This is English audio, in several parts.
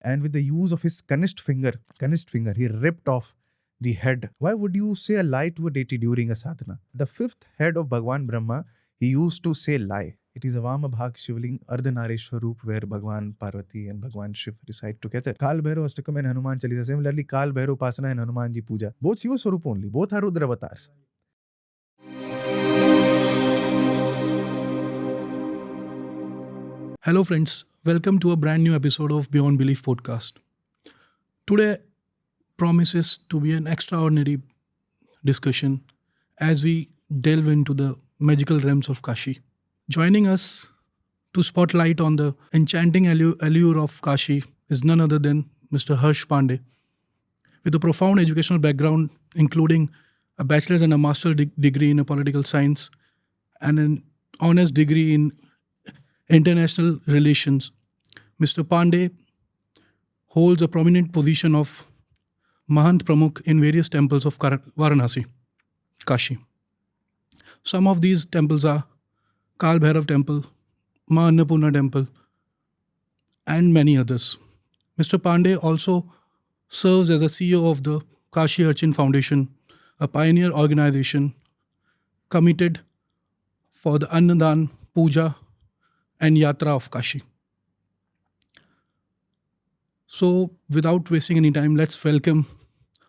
And with the use of his Kanishth finger, he ripped off the head. Why would you say a lie to a deity during a sadhana? The fifth head of Bhagwan Brahma, he used to say lie. It is a Vamabhag Shivling Ardhanareshwar Roop where Bhagwan Parvati and Bhagwan Shiv reside together. Kaal Bhairav Ashtakam and Hanuman Chalisa. Similarly, Kaal Bhairav Upasana and Hanumanji Puja. Both Shiva Swarup only. Both are Rudra avatars. Hello, friends. Welcome to a brand new episode of Beyond Belief podcast. Today promises to be an extraordinary discussion as we delve into the magical realms of Kashi. Joining us to spotlight on the enchanting allure of Kashi is none other than Mr. Harsh Pandey. With a profound educational background, including a bachelor's and a master's degree in political science and an honors degree in international relations, Mr. Pandey holds a prominent position of Mahant Pramukh in various temples of Varanasi, Kashi. Some of these temples are Kaal Bhairav Temple, Maa Annapurna Temple, and many others. Mr. Pandey also serves as a CEO of the Kashi Archan Foundation, a pioneer organization committed for the Anadan, Puja and Yatra of Kashi. So, without wasting any time, let's welcome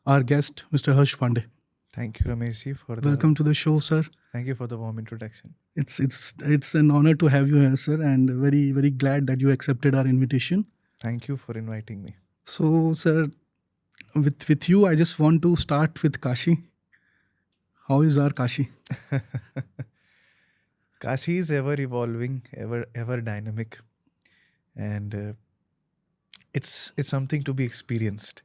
our guest, Mr. Harsh Pandey. Thank you, Rameshji, for the Welcome to the show, sir. Thank you for the warm introduction. It's an honor to have you here, sir, and very glad that you accepted our invitation. Thank you for inviting me. So, sir, with you, I just want to start with Kashi. How is our Kashi? Kashi is ever evolving, ever dynamic, and it's something to be experienced.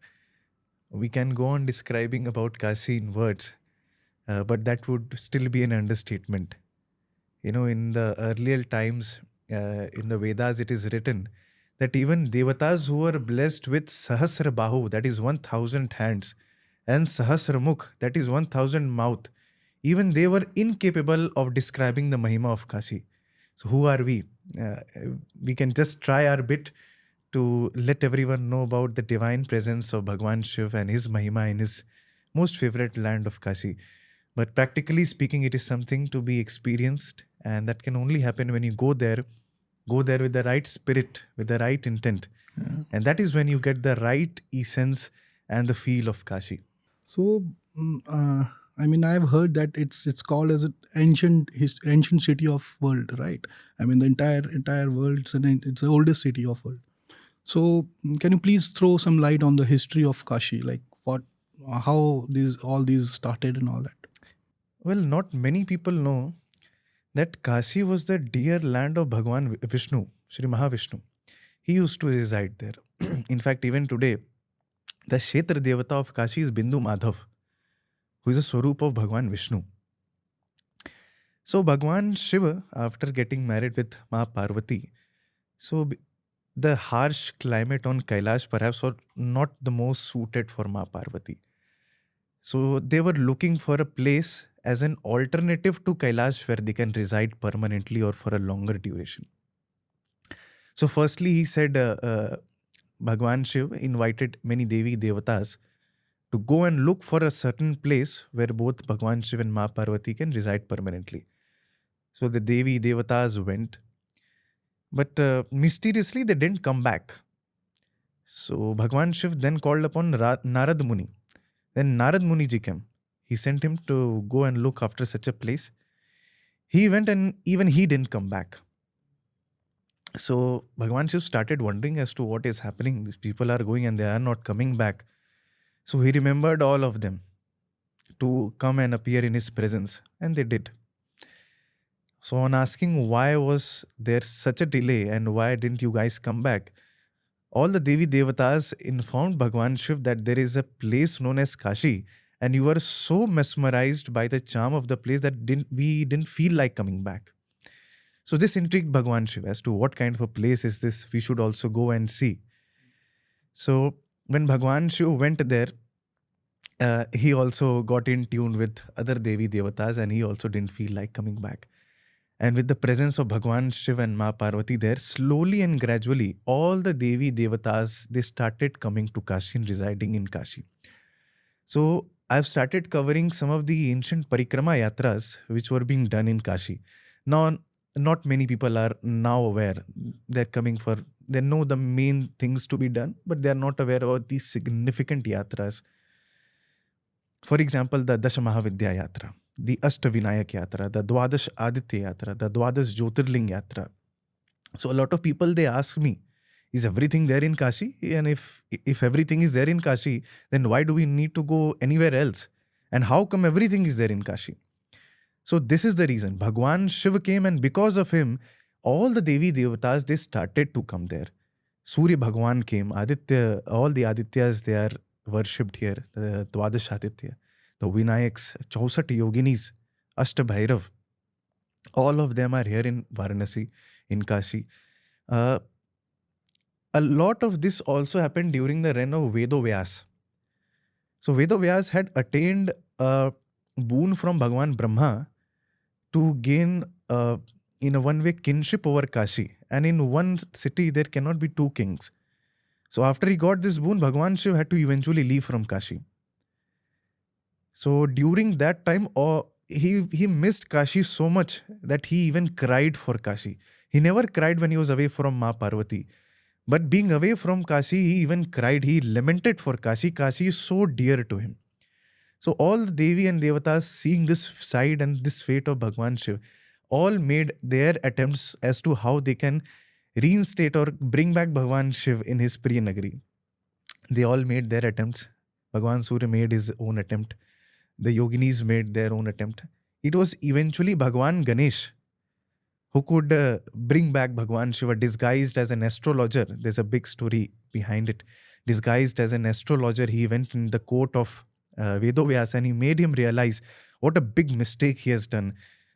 We can go on describing about Kashi in words, but that would still be an understatement. You know, in the earlier times, in the Vedas, it is written that even devatas who were blessed with Sahasra Bahu, that is 1,000 hands, and Sahasra Mukh, that is 1,000 mouth, even they were incapable of describing the Mahima of Kashi. So who are we? We can just try our bit to let everyone know about the divine presence of Bhagwan Shiv and his Mahima in his most favorite land of Kashi. But practically speaking, it is something to be experienced, and that can only happen when you go there with the right spirit, with the right intent. Yeah. And that is when you get the right essence and the feel of Kashi. So, I've heard that it's called as an ancient city of world, right? I mean, the entire world, it's the oldest city of world. So, can you please throw some light on the history of Kashi, like how all these started and all that? Well, not many people know that Kashi was the dear land of Bhagwan Vishnu, Sri Mahavishnu. He used to reside there. In fact, even today, the Kshetra Devata of Kashi is Bindu Madhav, who is a Swarup of Bhagwan Vishnu. So Bhagwan Shiva, after getting married with Maa Parvati, so the harsh climate on Kailash perhaps was not the most suited for Maa Parvati. So they were looking for a place as an alternative to Kailash where they can reside permanently or for a longer duration. So firstly, he said Bhagwan Shiv invited many Devi Devatas to go and look for a certain place where both Bhagwan Shiv and Maa Parvati can reside permanently. So the Devi Devatas went, but mysteriously they didn't come back. So Bhagwan Shiv then called upon Narad Muni. Then Narad Muni ji came. He sent him to go and look after such a place. He went and even he didn't come back. So Bhagwan Shiv started wondering as to what is happening. These people are going and they are not coming back. So he remembered all of them to come and appear in his presence, and they did. So on asking why was there such a delay and why didn't you guys come back, all the Devi Devatas informed Bhagwan Shiv that there is a place known as Kashi, and you were so mesmerized by the charm of the place that we didn't feel like coming back. So this intrigued Bhagwan Shiv as to what kind of a place is this, we should also go and see. So when Bhagwan Shiv went there, he also got in tune with other Devi Devatas and he also didn't feel like coming back. And with the presence of Bhagwan Shiv and Ma Parvati there, slowly and gradually, all the Devi Devatas, they started coming to Kashi and residing in Kashi. So I've started covering some of the ancient Parikrama Yatras which were being done in Kashi. Now, not many people are now aware. They're coming for, they know the main things to be done, but they're not aware of these significant yatras. For example, the Dasha Mahavidya Yatra, the Ashtavinayak Yatra, the Dwadash Aditya Yatra, the Dwadash Jyotirling Yatra. So a lot of people, they ask me, is everything there in Kashi? And if everything is there in Kashi, then why do we need to go anywhere else? And how come everything is there in Kashi? So this is the reason. Bhagwan Shiva came, and because of him, all the Devi Devatas, they started to come there. Surya Bhagwan came, Aditya, all the Adityas, they are worshipped here. The Dwadash Aditya, the Vinayaks, 64 Yoginis, Ashta Bhairav, all of them are here in Varanasi, in Kashi. A lot of this also happened during the reign of Vedo Vyas. So Vedo Vyas had attained a boon from Bhagwan Brahma to gain, in a one way, kinship over Kashi. And in one city, there cannot be two kings. So after he got this boon, Bhagwan Shiv had to eventually leave from Kashi. So during that time, he missed Kashi so much that he even cried for Kashi. He never cried when he was away from Ma Parvati. But being away from Kashi, he even cried. He lamented for Kashi. Kashi is so dear to him. So all the Devi and Devatas, seeing this side and this fate of Bhagwan Shiv, all made their attempts as to how they can reinstate or bring back Bhagwan Shiv in his Priya Nagari. They all made their attempts. Bhagwan Surya made his own attempt. The Yoginis made their own attempt. It was eventually Bhagwan Ganesh who could bring back Bhagwan Shiva disguised as an astrologer. There's a big story behind it. Disguised as an astrologer, he went in the court of Vedovyas and he made him realize what a big mistake he has done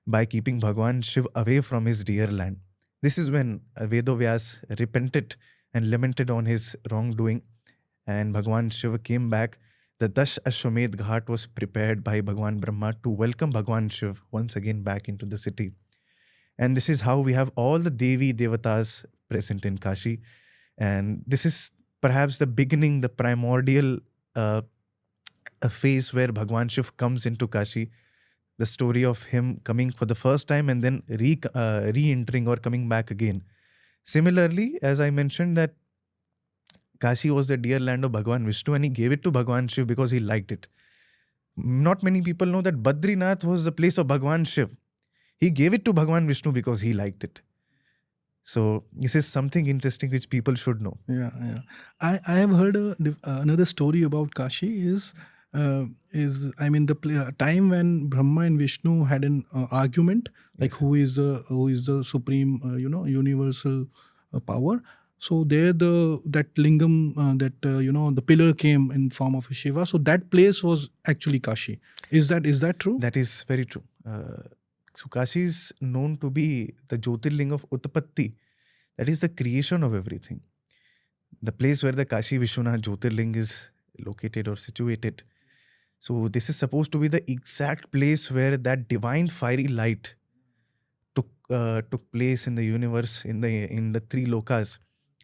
by keeping Bhagwan Shiv away from his dear land. This is when Vedovyas repented and lamented on his wrongdoing, and Bhagwan Shiva came back. The Dash Ashwamedh Ghat was prepared by Bhagwan Brahma to welcome Bhagwan Shiv once again back into the city. And this is how we have all the Devi Devatas present in Kashi. And this is perhaps the beginning, the primordial phase where Bhagwan Shiv comes into Kashi. The story of him coming for the first time and then re-entering or coming back again. Similarly, as I mentioned, that Kashi was the dear land of Bhagwan Vishnu and he gave it to Bhagwan Shiv because he liked it. Not many people know that Badrinath was the place of Bhagwan Shiv. He gave it to Bhagwan Vishnu because he liked it. So this is something interesting which people should know. Yeah. I have heard another story about Kashi is the time when Brahma and Vishnu had an argument, like who is the supreme universal power. So there that lingam the pillar came in form of a Shiva. So that place was actually Kashi. Is that true? That is very true. So Kashi is known to be the Jyotirling of Utpatti. That is the creation of everything. The place where the Kashi Vishwanath Jyotirling is located or situated. So this is supposed to be the exact place where that divine fiery light took place in the universe, in the three lokas,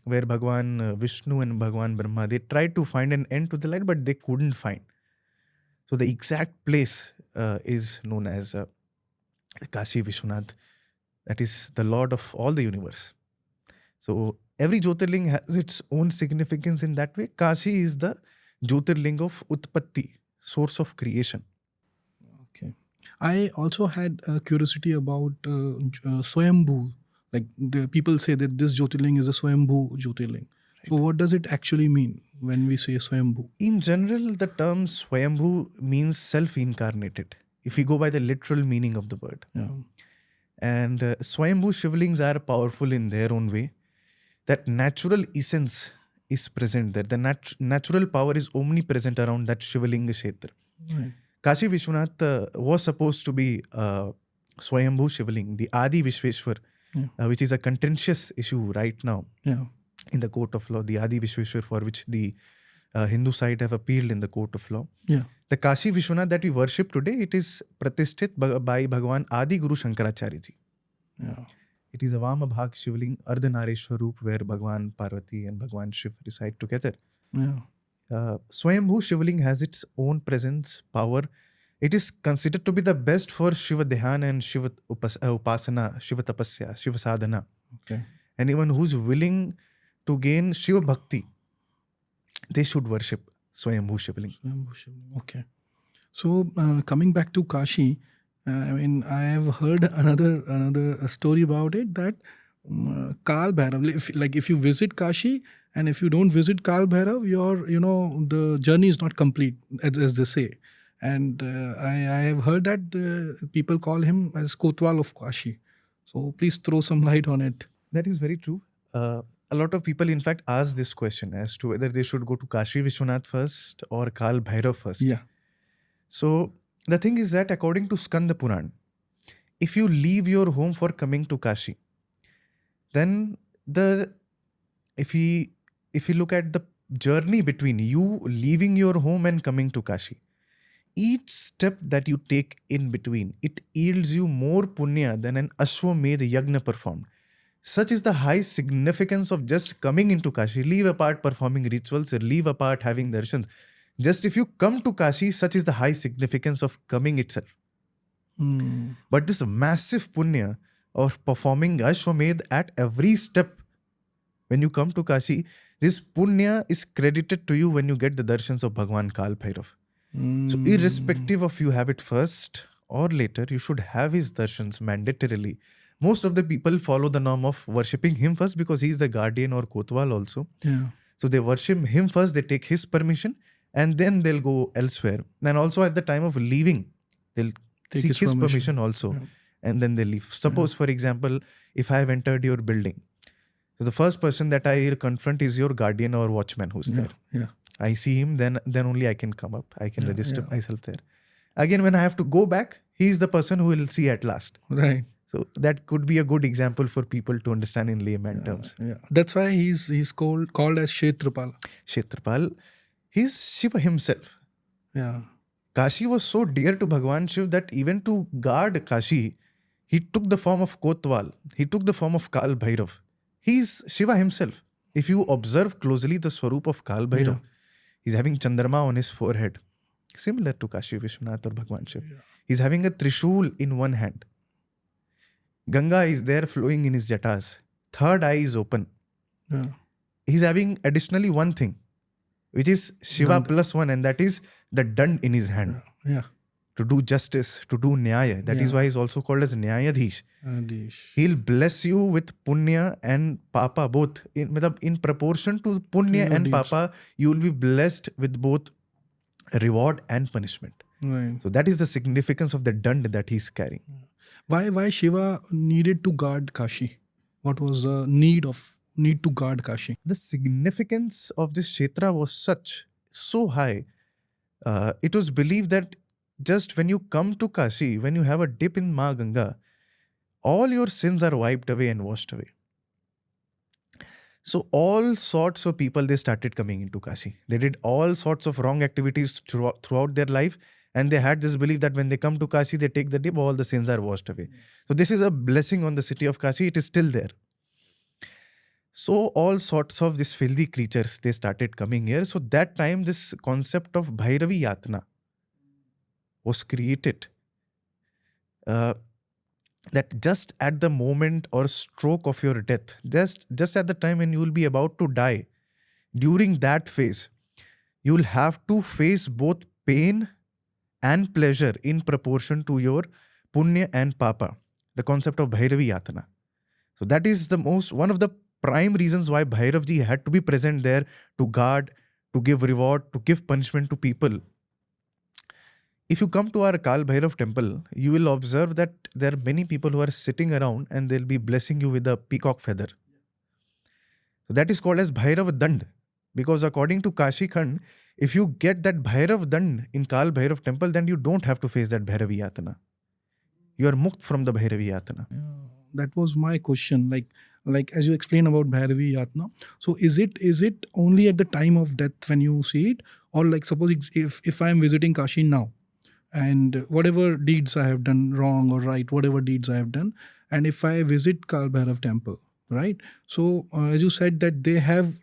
where Bhagwan Vishnu and Bhagwan Brahma, they tried to find an end to the light, but they couldn't find. So the exact place is known as Kashi Vishwanath. That is the Lord of all the universe. So every Jyotirling has its own significance in that way. Kashi is the Jyotirling of Utpatti, source of creation. Okay. I also had a curiosity about Swayambhu. Like the people say that this Jyotirling is a Swayambhu Jyotirling. Right. So what does it actually mean when we say Swayambhu? In general, the term Swayambhu means self-incarnated, if we go by the literal meaning of the word. Yeah. And Swayambhu Shivlings are powerful in their own way. That natural essence is present there. The natural power is omnipresent around that Shivalinga Kshetra. Right. Kashi Vishwanath was supposed to be Swayambhu Shivaling, the Adi Vishweshwar, which is a contentious issue right now in the court of law. The Adi Vishweshwar, for which the Hindu side have appealed in the court of law. Yeah. The Kashi Vishwanath that we worship today, it is pratisthit by Bhagwan Adi Guru Shankaracharya ji. Yeah. It is a Vamabhag Shivling Ardhanareshwar Roop where Bhagwan Parvati and Bhagwan Shiv reside together. Yeah. Swayambhu Shivling has its own presence, power. It is considered to be the best for Shiva Dhyan and Shiva Upasana, Shiva Tapasya, Shiva Sadhana. Okay. Anyone who's willing to gain Shiva Bhakti, they should worship Swayambhu Shivling. Okay. So coming back to Kashi, I mean, I have heard another story about it that Kaal Bhairav, if you visit Kashi and if you don't visit Kaal Bhairav, the journey is not complete, as they say. And I have heard that people call him as Kotwal of Kashi. So please throw some light on it. That is very true. A lot of people, in fact, ask this question as to whether they should go to Kashi Vishwanath first or Kaal Bhairav first. Yeah. So the thing is that according to Skanda Puran, if you leave your home for coming to Kashi, then if you look at the journey between you leaving your home and coming to Kashi, each step that you take in between, it yields you more punya than an Ashwamedh Yagna performed. Such is the high significance of just coming into Kashi. Leave apart performing rituals, leave apart having darshans. Just if you come to Kashi, such is the high significance of coming itself. But this massive punya of performing Ashwamedh at every step, when you come to Kashi, this punya is credited to you when you get the darshans of Bhagwan Kaal Bhairav. So irrespective of you have it first or later, you should have his darshans mandatorily. Most of the people follow the norm of worshipping him first because he is the guardian or Kotwal also. Yeah. So they worship him first, they take his permission and then they'll go elsewhere. And also at the time of leaving, they'll seek his permission also. Yeah. And then they leave. Suppose, for example, if I have entered your building, so the first person that I confront is your guardian or watchman who's there. Yeah. I see him, then only I can come up. I can register myself there. Again, when I have to go back, he is the person who will see at last. Right. So that could be a good example for people to understand in layman terms. Yeah. That's why he's called as Kshetrapal. Kshetrapal. He's Shiva himself. Yeah. Kashi was so dear to Bhagwan Shiv that even to guard Kashi, he took the form of Kotwal. He took the form of Kaal Bhairav. He's Shiva himself. If you observe closely the Swarup of Kaal Bhairav, he's having Chandrama on his forehead, similar to Kashi Vishwanath or Bhagwan Shiv. Yeah. He's having a Trishul in one hand. Ganga is there flowing in his jatas. Third eye is open. Yeah. He's having additionally one thing, which is Shiva plus one, and that is the dand in his hand. Yeah. To do justice, to do nyaya. That is why he's also called as Nyayadhish. He'll bless you with punya and papa both. In proportion to punya and papa, you will be blessed with both reward and punishment. Right. So that is the significance of the dand that he's carrying. Why Shiva needed to guard Kashi? What was the need to guard Kashi? The significance of this kshetra was so high. It was believed that just when you come to Kashi, when you have a dip in Maa Ganga, all your sins are wiped away and washed away. So all sorts of people, they started coming into Kashi. They did all sorts of wrong activities throughout their life. And they had this belief that when they come to Kashi, they take the dip, all the sins are washed away. So this is a blessing on the city of Kashi. It is still there. So all sorts of these filthy creatures, they started coming here. So that time, this concept of Bhairavi Yatna was created. That just at the moment or stroke of your death, just at the time when you will be about to die, during that phase, you will have to face both pain and pleasure in proportion to your punya and papa. The concept of Bhairavi Yatna. So that is one of the prime reasons why Bhairavji had to be present there to guard, to give reward, to give punishment to people. If you come to our Kaal Bhairav temple, you will observe that there are many people who are sitting around and they'll be blessing you with a peacock feather. So that is called as Bhairav Dand. Because according to Kashi Khand, if you get that Bhairav Dand in Kaal Bhairav temple, then you don't have to face that Bhairavi Yatna. You are mukt from the Bhairavi Yatna. That was my question. Like as you explained about Bhairavi Yatna. So is it only at the time of death when you see it? Or like suppose if I am visiting Kashi now, and whatever deeds I have done wrong or right, whatever deeds I have done, and if I visit Kaal Bhairav temple, right? So as you said that they have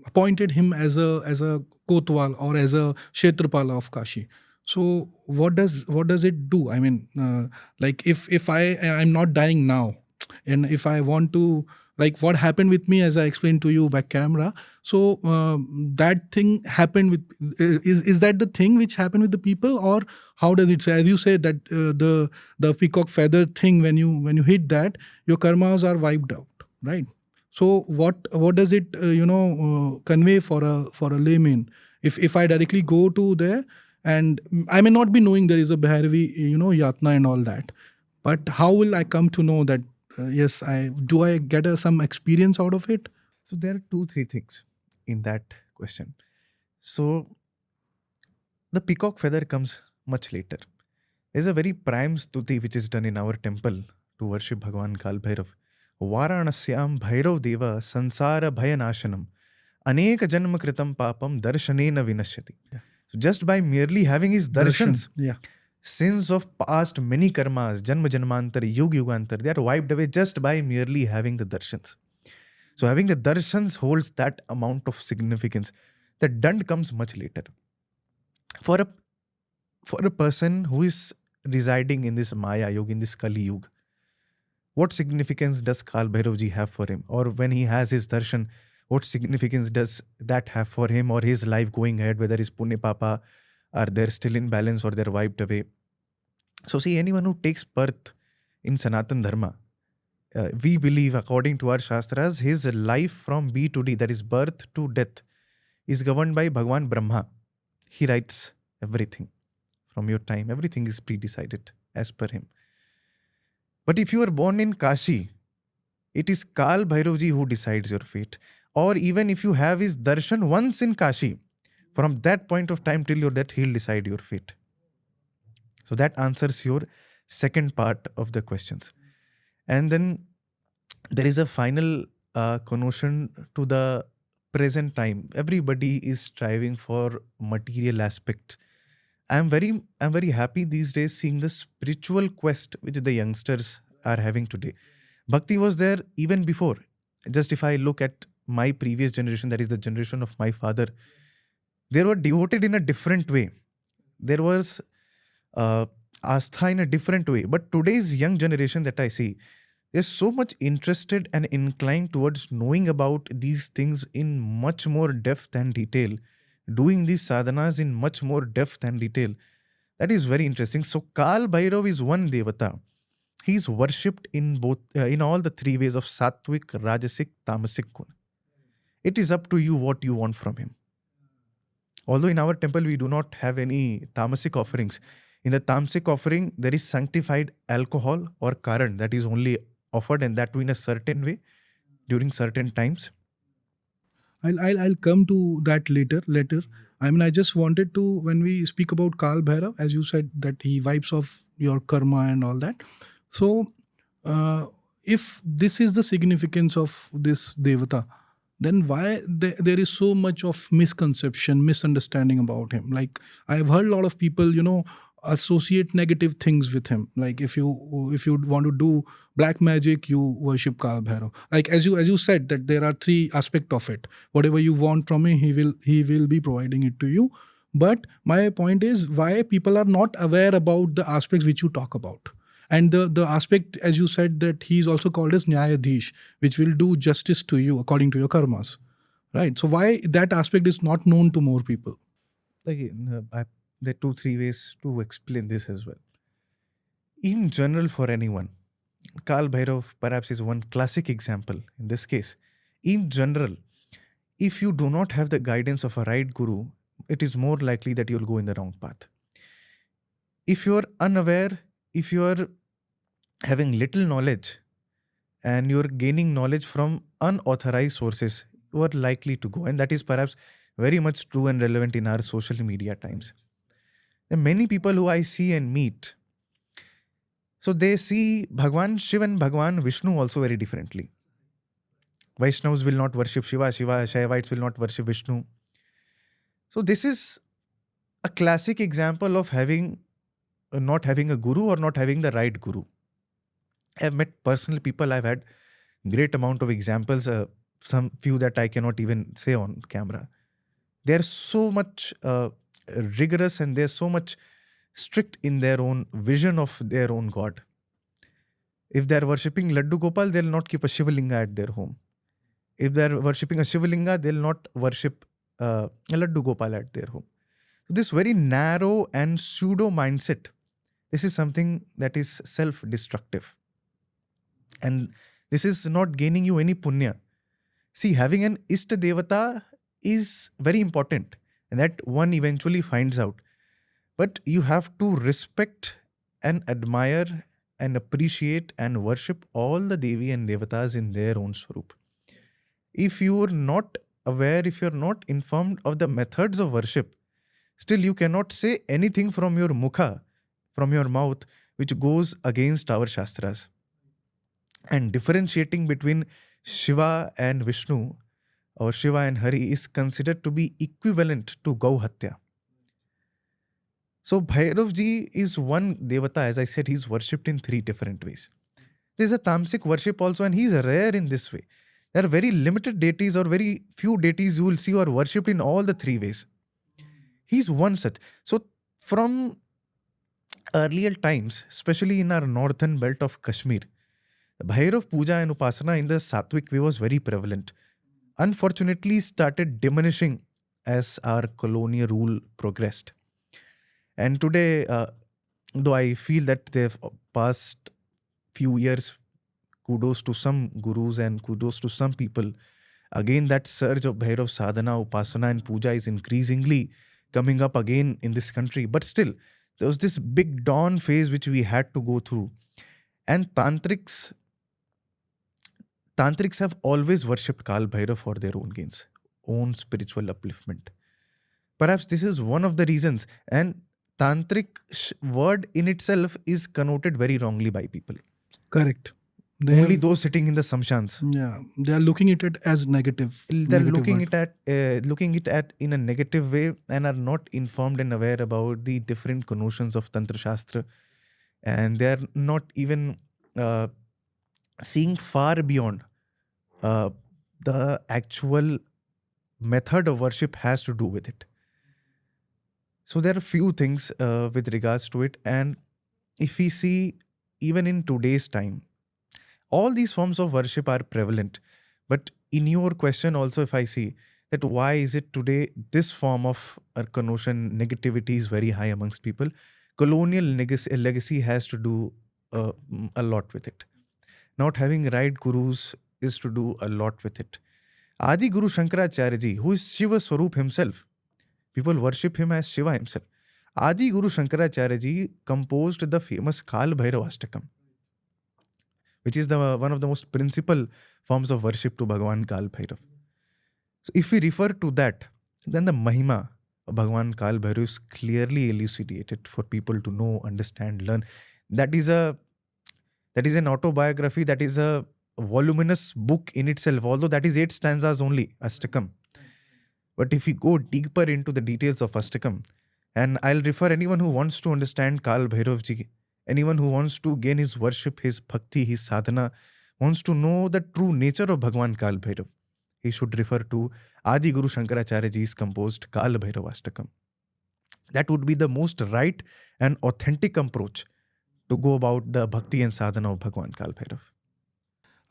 appointed him as a kotwal or as a kshetrapala of Kashi. So what does it do? I mean, like if I'm not dying now, and if I want to, like what happened with me, as I explained to you back camera. So that thing happened with, is that the thing which happened with the people, or how does it say? As you say that the peacock feather thing, when you hit that, your karmas are wiped out, right? So what does it convey for a layman? If I directly go to there, and I may not be knowing there is a Bhairavi, yatna and all that, but how will I come to know that? Yes, I get some experience out of it? So there are 2-3 things in that question. So the peacock feather comes much later. There's a very prime stuti which is done in our temple to worship Bhagwan Kaal Bhairav. Varanasyam Bhairav Deva Sansara Bhayanashanam Aneka Janma Kritam Papam Darshanena Vinashyati. So just by merely having his darshans, Yeah. sins of past many karmas, Janma Janmantar, Yug Yugantar, they are wiped away just by merely having the darshans. So having the darshans holds that amount of significance. The dand comes much later. For a person who is residing in this Maya Yug, in this Kali Yug, what significance does Kaal Bhairav ji have for him? Or when he has his darshan, what significance does that have for him or his life going ahead, whether his punya papa are they still in balance or they're wiped away? So see, anyone who takes birth in Sanatan Dharma, we believe according to our Shastras, his life from B to D, that is birth to death, is governed by Bhagwan Brahma. He writes everything from your time. Everything is pre-decided as per him. But if you are born in Kashi, it is Kaal Bhairav ji who decides your fate. Or even if you have his darshan once in Kashi, from that point of time till your death, he'll decide your fate. So that answers your second part of the questions. And then there is a final connotation to the present time. Everybody is striving for material aspect. I'm very happy these days seeing the spiritual quest which the youngsters are having today. Bhakti was there even before. Just if I look at my previous generation, that is the generation of my father, they were devoted in a different way. There was astha in a different way. But today's young generation that I see, they're so much interested and inclined towards knowing about these things in much more depth and detail, doing these sadhanas in much more depth and detail. That is very interesting. So Kaal Bhairav is one devata. He is worshipped in both, in all the three ways of sattvic, rajasic, tamasic guna. It is up to you what you want from him. Although in our temple we do not have any tamasic offerings. In the tamasic offering, there is sanctified alcohol or karan that is only offered, and that too in a certain way during certain times. I'll come to that later. I mean, I just wanted to, when we speak about Kaal Bhairav, as you said that he wipes off your karma and all that. So, if this is the significance of this devata, then why there is so much of misconception, misunderstanding about him? Like, I've heard a lot of people, associate negative things with him. Like if you want to do black magic, you worship Kaal Bhairav. Like as you said that there are three aspects of it. Whatever you want from him, he will be providing it to you. But my point is why people are not aware about the aspects which you talk about. And the aspect, as you said, that he is also called as Nyayadhish, which will do justice to you according to your karmas. Right? So why that aspect is not known to more people? Again, there are 2-3 ways to explain this as well. In general, for anyone, Kaal Bhairav perhaps is one classic example in this case. In general, if you do not have the guidance of a right guru, it is more likely that you'll go in the wrong path. If you're unaware, if you're having little knowledge and you're gaining knowledge from unauthorized sources, you are likely to go. And that is perhaps very much true and relevant in our social media times. There are many people who I see and meet. So they see Bhagwan Shiva and Bhagwan Vishnu also very differently. Vaishnavas will not worship Shiva, Shaivites will not worship Vishnu. So this is a classic example of not having a guru or not having the right guru. I've met personal people, I've had great amount of examples, some few that I cannot even say on camera. They're so much rigorous and they're so much strict in their own vision of their own God. If they're worshipping Laddu Gopal, they'll not keep a Shivalinga at their home. If they're worshipping a Shivalinga, they'll not worship a Laddu Gopal at their home. So this very narrow and pseudo mindset, this is something that is self-destructive. And this is not gaining you any punya. See, having an Ishta Devata is very important, and that one eventually finds out. But you have to respect and admire and appreciate and worship all the Devi and Devatas in their own swarup. If you are not aware, if you're not informed of the methods of worship, still you cannot say anything from your mukha, from your mouth, which goes against our Shastras. And differentiating between Shiva and Vishnu or Shiva and Hari is considered to be equivalent to Gauhatya. So Bhairav ji is one Devata, as I said, he's worshipped in 3 different ways. There's a Tamasic worship also, and he's rare in this way. There are very limited deities or very few deities you will see who are worshipped in all the 3 ways. He's one such. So from earlier times, especially in our northern belt of Kashmir, Bhairav Puja and Upasana in the Sattvic way was very prevalent. Unfortunately, started diminishing as our colonial rule progressed. And today, though I feel that they've past few years, kudos to some gurus and kudos to some people, again that surge of Bhairav sadhana, Upasana and Puja is increasingly coming up again in this country. But still, there was this big dawn phase which we had to go through. And Tantrics have always worshipped Kaal Bhairav for their own gains, own spiritual upliftment. Perhaps this is one of the reasons. And Tantric word in itself is connoted very wrongly by people. Correct. Only those sitting in the samshans. Yeah, they are looking at it as negative. They're negative looking it at in a negative way and are not informed and aware about the different connotations of Tantra Shastra. And they're not even seeing far beyond the actual method of worship has to do with it. So there are a few things with regards to it. And if we see, even in today's time, all these forms of worship are prevalent. But in your question also, if I see that why is it today this form of connotation, negativity is very high amongst people, colonial legacy has to do a lot with it. Not having right gurus is to do a lot with it. Adi Guru Shankaracharya ji, who is Shiva Swarup himself, people worship him as Shiva himself. Adi Guru Shankaracharya ji composed the famous Kaal Bhairav Ashtakam, which is one of the most principal forms of worship to Bhagavan Kaal Bhairav. So if we refer to that, then the Mahima of Bhagavan Kaal Bhairav is clearly elucidated for people to know, understand, learn. That is an autobiography, that is a voluminous book in itself, although that is 8 stanzas only, Ashtakam. But if we go deeper into the details of Ashtakam, and I'll refer anyone who wants to understand Kaal Bhairav ji, anyone who wants to gain his worship, his bhakti, his sadhana, wants to know the true nature of Bhagavan Kaal Bhairav, he should refer to Adi Guru Shankaracharya ji's composed Kaal Bhairav Ashtakam. That would be the most right and authentic approach to go about the bhakti and sadhana of Bhagavan Kaal Bhairav.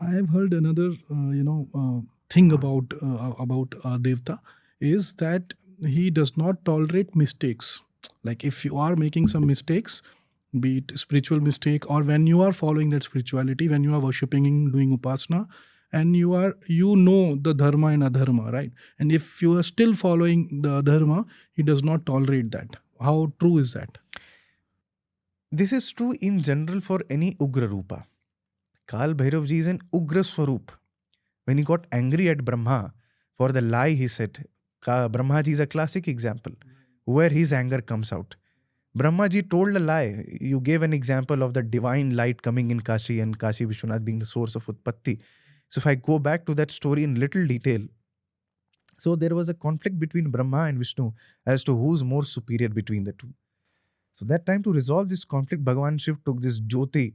I have heard another, thing about Devta is that he does not tolerate mistakes. Like if you are making some mistakes, be it spiritual mistake or when you are following that spirituality, when you are worshipping, doing upasana, and you know the dharma and adharma, right? And if you are still following the dharma, he does not tolerate that. How true is that? This is true in general for any Ugra Rupa. Kaal Bhairav ji is an Ugra Swarup. When he got angry at Brahma for the lie he said, Brahma ji is a classic example where his anger comes out. Brahma ji told a lie. You gave an example of the divine light coming in Kashi and Kashi Vishwanath being the source of Utpatti. So if I go back to that story in little detail, So there was a conflict between Brahma and Vishnu as to who's more superior between the two. So that time, to resolve this conflict, Bhagavan Shiv took this Jyoti,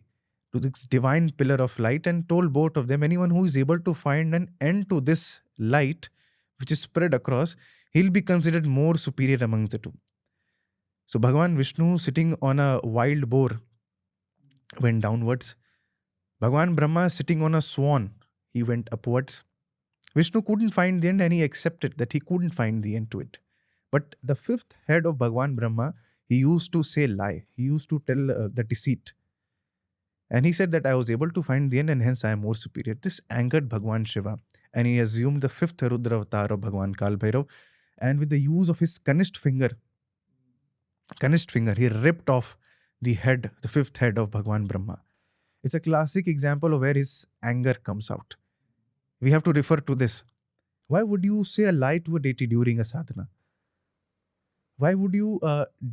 to this divine pillar of light, and told both of them, anyone who is able to find an end to this light, which is spread across, he'll be considered more superior among the two. So Bhagavan Vishnu, sitting on a wild boar, went downwards. Bhagavan Brahma, sitting on a swan, he went upwards. Vishnu couldn't find the end, and he accepted that he couldn't find the end to it. But the fifth head of Bhagavan Brahma, he used to say lie. He used to tell the deceit. And he said that I was able to find the end and hence I am more superior. This angered Bhagavan Shiva, and he assumed the fifth Rudra avatar of Bhagavan Kaal Bhairav, and with the use of his Kanishth finger, he ripped off the head, the fifth head of Bhagavan Brahma. It's a classic example of where his anger comes out. We have to refer to this. Why would you say a lie to a deity during a sadhana? Why would you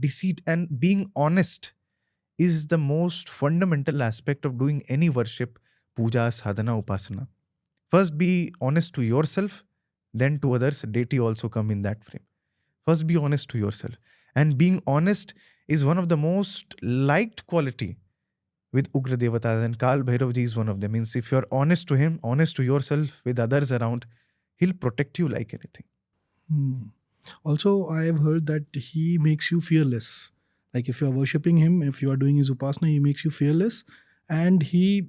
deceit? And being honest is the most fundamental aspect of doing any worship, puja, sadhana, upasana. First be honest to yourself, then to others. Deity also come in that frame. First be honest to yourself. And being honest is one of the most liked quality with Ugra Devatas, and Kaal Bhairav ji is one of them. Means if you're honest to him, honest to yourself, with others around, he'll protect you like anything. Also, I have heard that he makes you fearless. Like if you are worshipping him, if you are doing his upasana, he makes you fearless, and he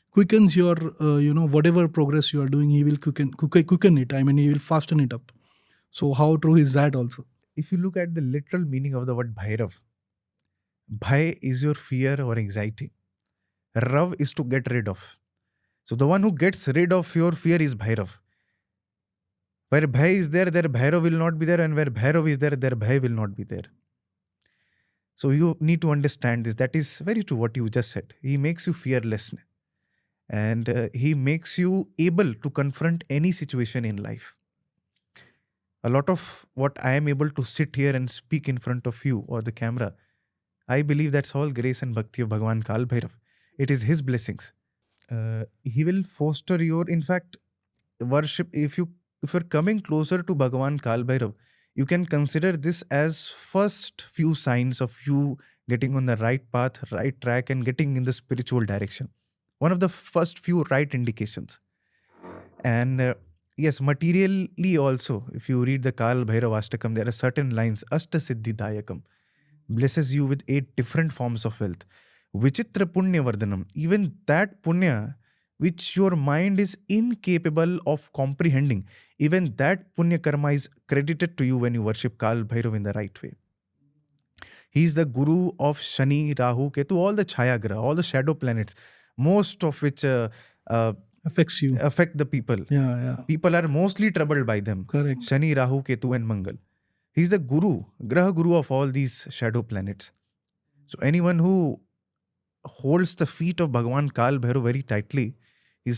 quickens your, whatever progress you are doing, he will quicken it. I mean, he will fasten it up. So how true is that also? If you look at the literal meaning of the word Bhairav, Bhai is your fear or anxiety. Rav is to get rid of. So the one who gets rid of your fear is Bhairav. Where Bhai is there Bhairav will not be there, and where Bhairav is there Bhai will not be there. So you need to understand this. That is very true what you just said. He makes you fearless, and he makes you able to confront any situation in life. A lot of what I am able to sit here and speak in front of you or the camera, I believe that's all grace and bhakti of Bhagavan Kaal Bhairav. It is his blessings. He will foster your, in fact, worship. If you're coming closer to Bhagavan Kaal Bhairav, you can consider this as first few signs of you getting on the right path, right track, and getting in the spiritual direction. One of the first few right indications. And yes, materially also, if you read the Kaal Bhairav Ashtakam, there are certain lines. Ashta Siddhi Dayakam blesses you with 8 different forms of wealth. Vichitra Punya Vardhanam, even that punya which your mind is incapable of comprehending, even that punya karma is credited to you when you worship Kaal Bhairav in the right way. He is the guru of Shani, Rahu, Ketu, all the Chaya Graha, all the shadow planets, most of which affects you, affect the people. Yeah. People are mostly troubled by them. Correct. Shani, Rahu, Ketu and Mangal. He is the guru, Graha Guru of all these shadow planets. So anyone who holds the feet of Bhagavan Kaal Bhairav very tightly, he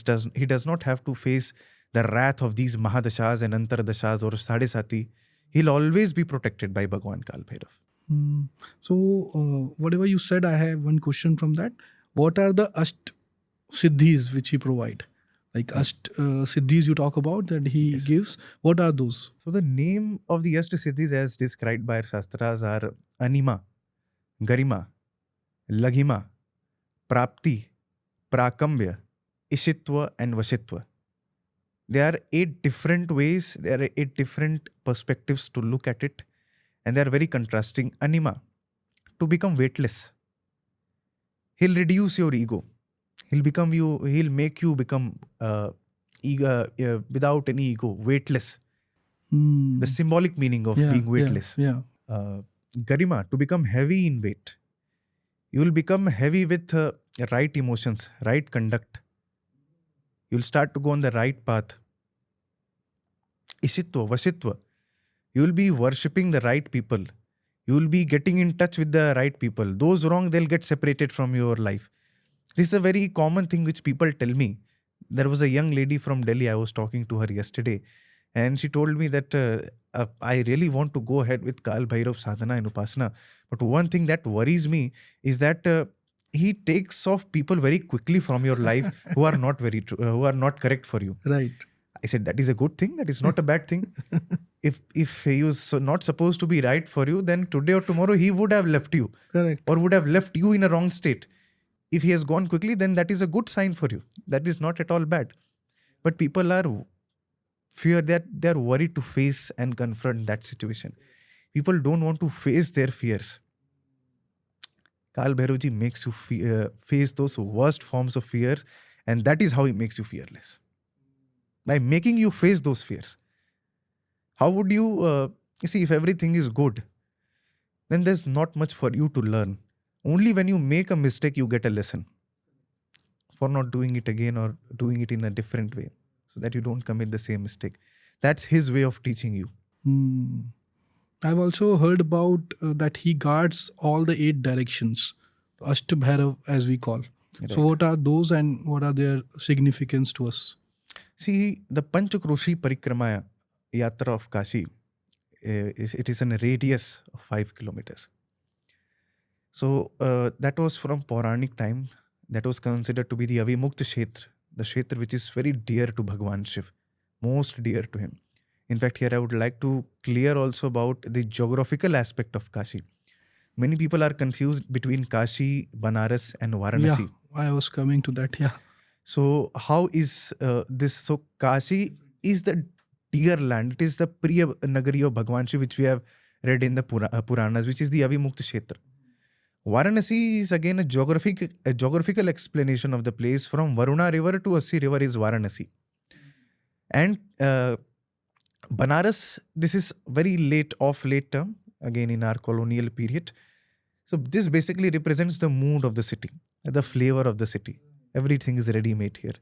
does not have to face the wrath of these Mahadashas and Antardashas or Sadesati. He'll always be protected by Bhagavan Kaal Bhairav. So, whatever you said, I have one question from that. What are the Asht Siddhis which he provide? Like Asht Siddhis you talk about that he gives. What are those? So the name of the Asht Siddhis as described by our Shastras are Anima, Garima, Laghima, Prapti, Prakambya, Ishitva and Vashitva. There are 8 different ways, there are 8 different perspectives to look at it, and they are very contrasting. Anima, to become weightless. He'll reduce your ego. He'll make you become without any ego, weightless. The symbolic meaning of being weightless. Garima, to become heavy in weight. You will become heavy with right emotions, right conduct. You'll start to go on the right path. Ishitva, Vashitva. You will be worshipping the right people. You will be getting in touch with the right people. Those wrong, they'll get separated from your life. This is a very common thing which people tell me. There was a young lady from Delhi, I was talking to her yesterday, and she told me that I really want to go ahead with Kaal Bhairav sadhana and upasana. But one thing that worries me is that he takes off people very quickly from your life who are not very true, who are not correct for you. Right. I said, that is a good thing. That is not a bad thing. If he was not supposed to be right for you, then today or tomorrow he would have left you. Correct. Or would have left you in a wrong state. If he has gone quickly, then that is a good sign for you. That is not at all bad. But people are they are worried to face and confront that situation. People don't want to face their fears. Kaal Bhairav ji makes you face those worst forms of fear, and that is how he makes you fearless. By making you face those fears. How would you see, if everything is good, then there's not much for you to learn. Only when you make a mistake, you get a lesson for not doing it again or doing it in a different way, so that you don't commit the same mistake. That's his way of teaching you. I've also heard about that he guards all the 8 directions, Asht Bhairav as we call. Right. So what are those and what are their significance to us? See, the Panchakroshi Parikrama Yatra of Kashi, it is in a radius of 5 kilometers. So that was from Puranic time. That was considered to be the Avimukta Kshetra, the Kshetra which is very dear to Bhagwan Shiv, most dear to him. In fact, here I would like to clear also about the geographical aspect of Kashi. Many people are confused between Kashi, Banaras and Varanasi. Yeah, I was coming to that, yeah. So how is this? So Kashi is the dear land. It is the Priya Nagari of Bhagwan Shiv, which we have read in the Puranas, which is the Avimukta Kshetra. Varanasi is again a geographical explanation of the place. From Varuna river to Assi river is Varanasi. And Banaras, this is very late term, again in our colonial period. So this basically represents the mood of the city, the flavor of the city. Everything is ready-made here.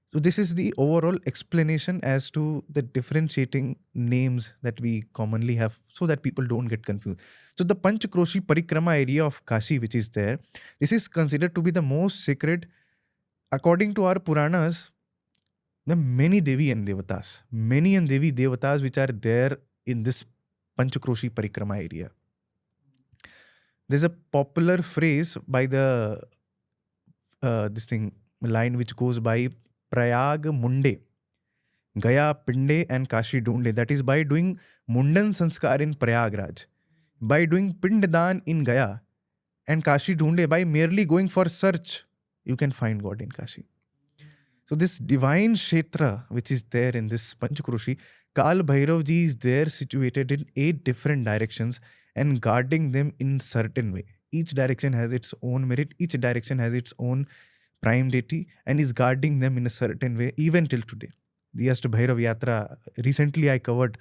So this is the overall explanation as to the differentiating names that we commonly have, so that people don't get confused. So the Panchakroshi Parikrama area of Kashi, which is there, this is considered to be the most sacred. According to our Puranas, there are many Devi and Devatas which are there in this Panchakroshi Parikrama area. There's a popular phrase by the line which goes by Prayag Munde, Gaya Pinde and Kashi Dunde. That is, by doing Mundan Sanskar in Prayagraj, by doing Pindadan in Gaya and Kashi Dunde, by merely going for search, you can find God in Kashi. So this divine Kshetra which is there in this Panchakroshi, Kaal Bhairav ji is there situated in 8 different directions and guarding them in certain way. Each direction has its own merit, each direction has its own prime deity and is guarding them in a certain way even till today. The Asht Bhairav Yatra, recently I covered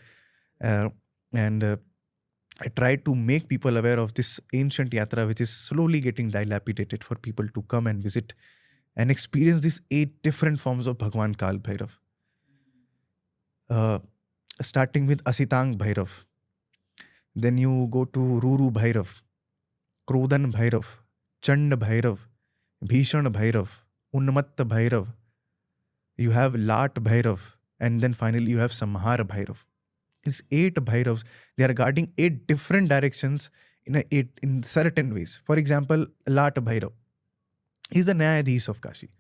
and I tried to make people aware of this ancient Yatra which is slowly getting dilapidated for people to come and visit and experience these 8 different forms of Bhagwan Kaal Bhairav. Starting with Asitang Bhairav. Then you go to Ruru Bhairav, Krodan Bhairav, Chand Bhairav, Bhishan Bhairav, Unmatta Bhairav. You have Lat Bhairav, and then finally you have Samhar Bhairav. These 8 Bhairavs, they are guarding 8 different directions in certain ways. For example, Lat Bhairav. He's the Nyayadhish of Kashi.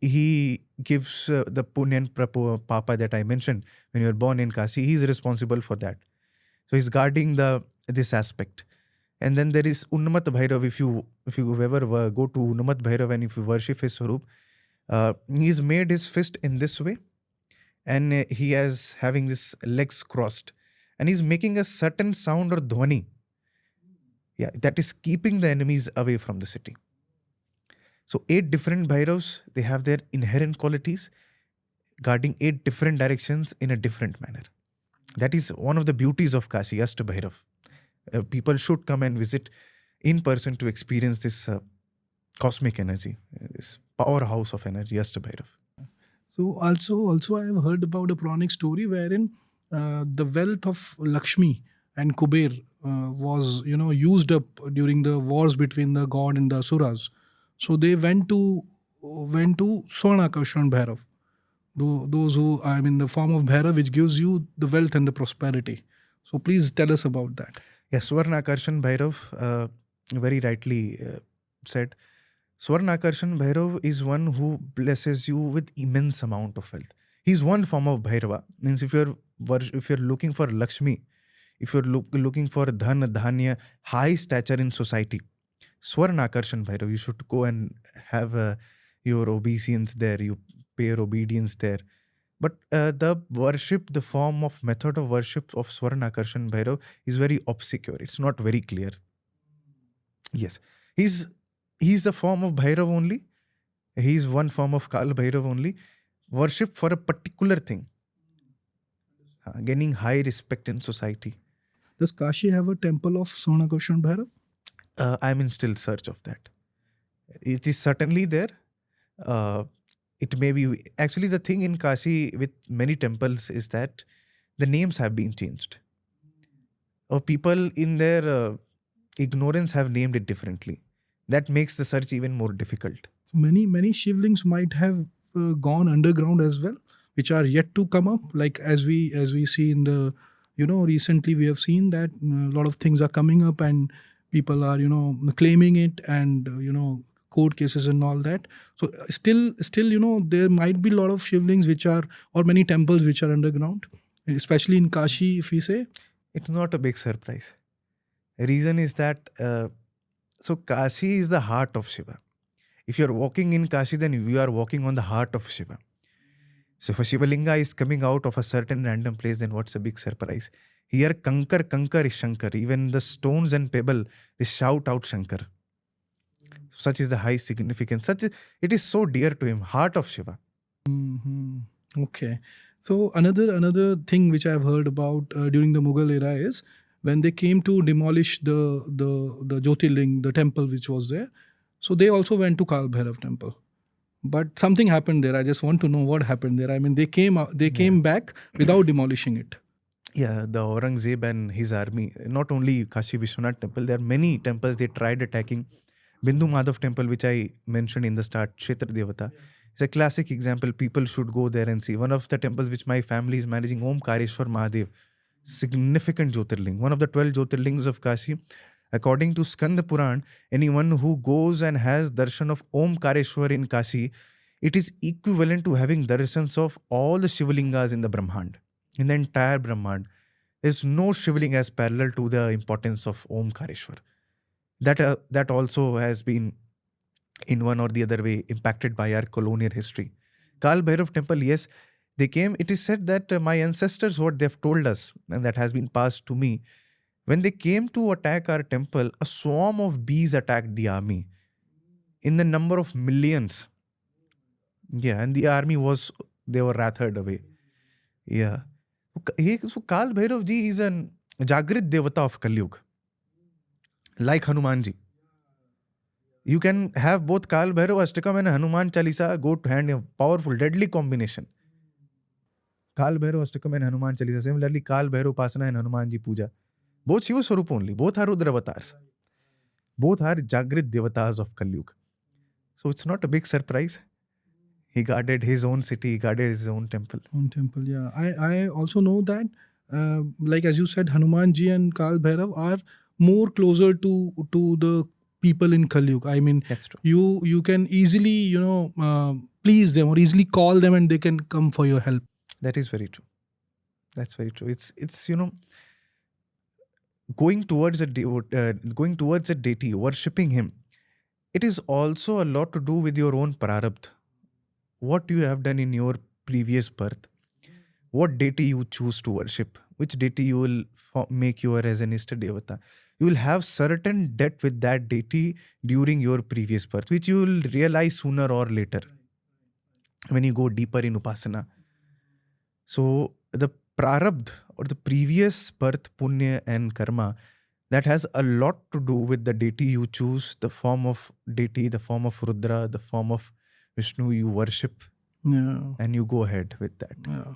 He gives the Punya and Papa that I mentioned. When you are born in Kashi, he is responsible for that. So he's guarding this aspect. And then there is Unmat Bhairav. If you ever go to Unmat Bhairav and if you worship his Swarup, he's made his fist in this way. And he is having his legs crossed. And he's making a certain sound or dhwani. Yeah, that is keeping the enemies away from the city. So 8 different Bhairavs, they have their inherent qualities, guarding 8 different directions in a different manner. That is one of the beauties of Kashi, Asht Bhairav. People should come and visit in person to experience this cosmic energy, this powerhouse of energy, Asht Bhairav. So also I have heard about a Puranic story wherein the wealth of Lakshmi and Kuber was used up during the wars between the god and the Asuras. So they went to Swarnakarshan Bhairav. Those who are in the form of Bhairav, which gives you the wealth and the prosperity. So please tell us about that. Yes, Swarnakarshan Bhairav, very rightly said. Swarnakarshan Bhairav is one who blesses you with immense amount of wealth. He's one form of Bhairava. Means if you're looking for Lakshmi, if you're looking for Dhan, Dhanya, high stature in society, Swarna Akarshan Bhairav, you should go and have your obeisance there, you pay your obedience there. But the worship, the form of method of worship of Swarna Akarshan Bhairav is very obscure. It's not very clear. Yes. He's a form of Bhairav only. He's one form of Kaal Bhairav only. Worship for a particular thing. Gaining high respect in society. Does Kashi have a temple of Swarnakarshan Bhairav? I'm in still search of that. It is certainly there. It may be. Actually, the thing in Kashi with many temples is that the names have been changed. Or people in their ignorance have named it differently. That makes the search even more difficult. Many shivlings might have gone underground as well, which are yet to come up. Like as we see in the, recently we have seen that a lot of things are coming up and people are claiming it, and court cases and all that. So still there might be a lot of shivlings which are, or many temples which are underground, especially in Kashi, if we say. It's not a big surprise. The reason is that so Kashi is the heart of Shiva. If you're walking in Kashi, then you are walking on the heart of Shiva. So if a Shivalinga is coming out of a certain random place, then what's a big surprise? Here, Kankar is Shankar. Even the stones and pebble, they shout out Shankar. Such is the high significance. It is so dear to him, heart of Shiva. Mm-hmm. Okay. So another thing which I've heard about during the Mughal era is when they came to demolish the Jyotirling, the temple which was there. So they also went to Kaal Bhairav temple. But something happened there. I just want to know what happened there. I mean, they came back without demolishing it. Yeah, the Aurangzeb and his army, not only Kashi Vishwanath temple, there are many temples they tried attacking. Bindu Madhav temple, which I mentioned in the start, Kshetra Devata, is a classic example. People should go there and see. One of the temples which my family is managing, Omkareshwar Mahadev, significant Jyotirling, one of the 12 Jyotirlings of Kashi. According to Skanda Puran, anyone who goes and has darshan of Omkareshwar in Kashi, it is equivalent to having darshans of all the Shivalingas in the Brahmand, in the entire Brahmand. There's no Shivaling as parallel to the importance of Omkareshwar. That also has been in one or the other way impacted by our colonial history. Kaal Bhairav temple, yes, they came. It is said that my ancestors, what they've told us, and that has been passed to me, when they came to attack our temple, a swarm of bees attacked the army in the number of millions. Yeah, and the army they were rathered away. Yeah. So Kaal Bhairav ji is an Jagrit Devata of Kalyug, like Hanuman ji. You can have both Kaal Bhairav Ashtakam and Hanuman Chalisa go to hand, a powerful, deadly combination. Kaal Bhairav Ashtakam and Hanuman Chalisa. Similarly, Kaal Bhairav Upasana and Hanuman ji Puja. Both Shiva Swarup only. Both are Rudra avatars. Both are Jagrit Devatas of Kalyug. So it's not a big surprise. He guarded his own city, he guarded his own temple. Yeah. I also know that, like as you said, Hanuman ji and Kaal Bhairav are more closer to the people in Kalyug. I mean, that's true. You can easily, please them or easily call them and they can come for your help. That is very true. That's very true. It's going towards a deity, worshipping him. It is also a lot to do with your own prarabdha. What you have done in your previous birth. What deity you choose to worship. Which deity you will make your as an Ishta Devata. You will have certain debt with that deity during your previous birth, which you will realize sooner or later when you go deeper in Upasana. So the prarabdha or the previous birth, punya and karma, that has a lot to do with the deity you choose, the form of deity, the form of Rudra, the form of Vishnu you worship. Yeah. And you go ahead with that. Yeah.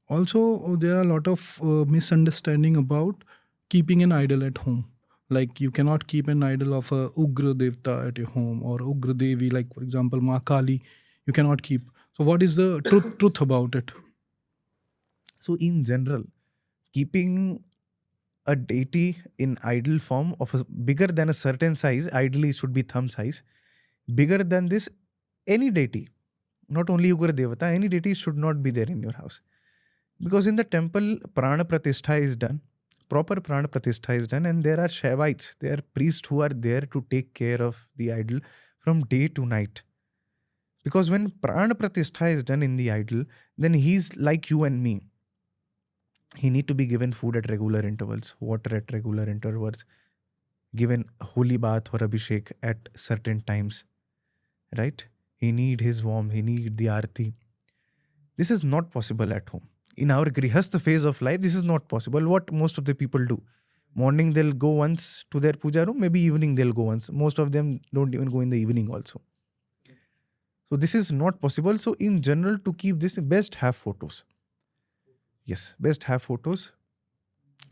Also, there are a lot of misunderstanding about keeping an idol at home. Like you cannot keep an idol of a Ugra Devta at your home, or Ugra Devi, like for example Maa Kali, you cannot keep. So what is the truth about it? So in general, keeping a deity in idol form of bigger than a certain size, ideally it should be thumb size, bigger than this, any deity, not only Ugra Devata, any deity should not be there in your house. Because in the temple, Prana Pratishtha is done, proper Prana Pratishtha is done, and there are Shaivites, there are priests who are there to take care of the idol from day to night. Because when Prana Pratishtha is done in the idol, then he's like you and me. He need to be given food at regular intervals, water at regular intervals, given holy bath or abhishek at certain times, right? He need his warmth, he need the arti. This is not possible at home. In our grihastha phase of life, this is not possible. What most of the people do? Morning they'll go once to their puja room, maybe evening they'll go once. Most of them don't even go in the evening also. So this is not possible. So in general, to keep this, best have photos. Yes, best have photos.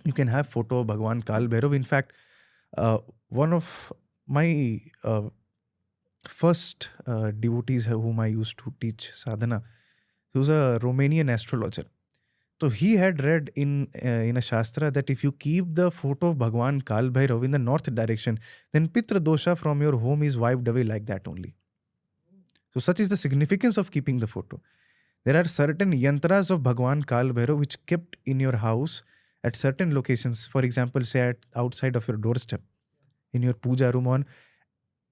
You can have photo of Bhagwan Kaal Bhairav. In fact, one of my first devotees whom I used to teach sadhana, he was a Romanian astrologer. So he had read in a shastra that if you keep the photo of Bhagwan Kaal Bhairav in the north direction, then Pitra dosha from your home is wiped away like that only. So such is the significance of keeping the photo. There are certain yantras of Bhagwan Kaal Bhairav which kept in your house at certain locations. For example, say at outside of your doorstep, in your puja room, on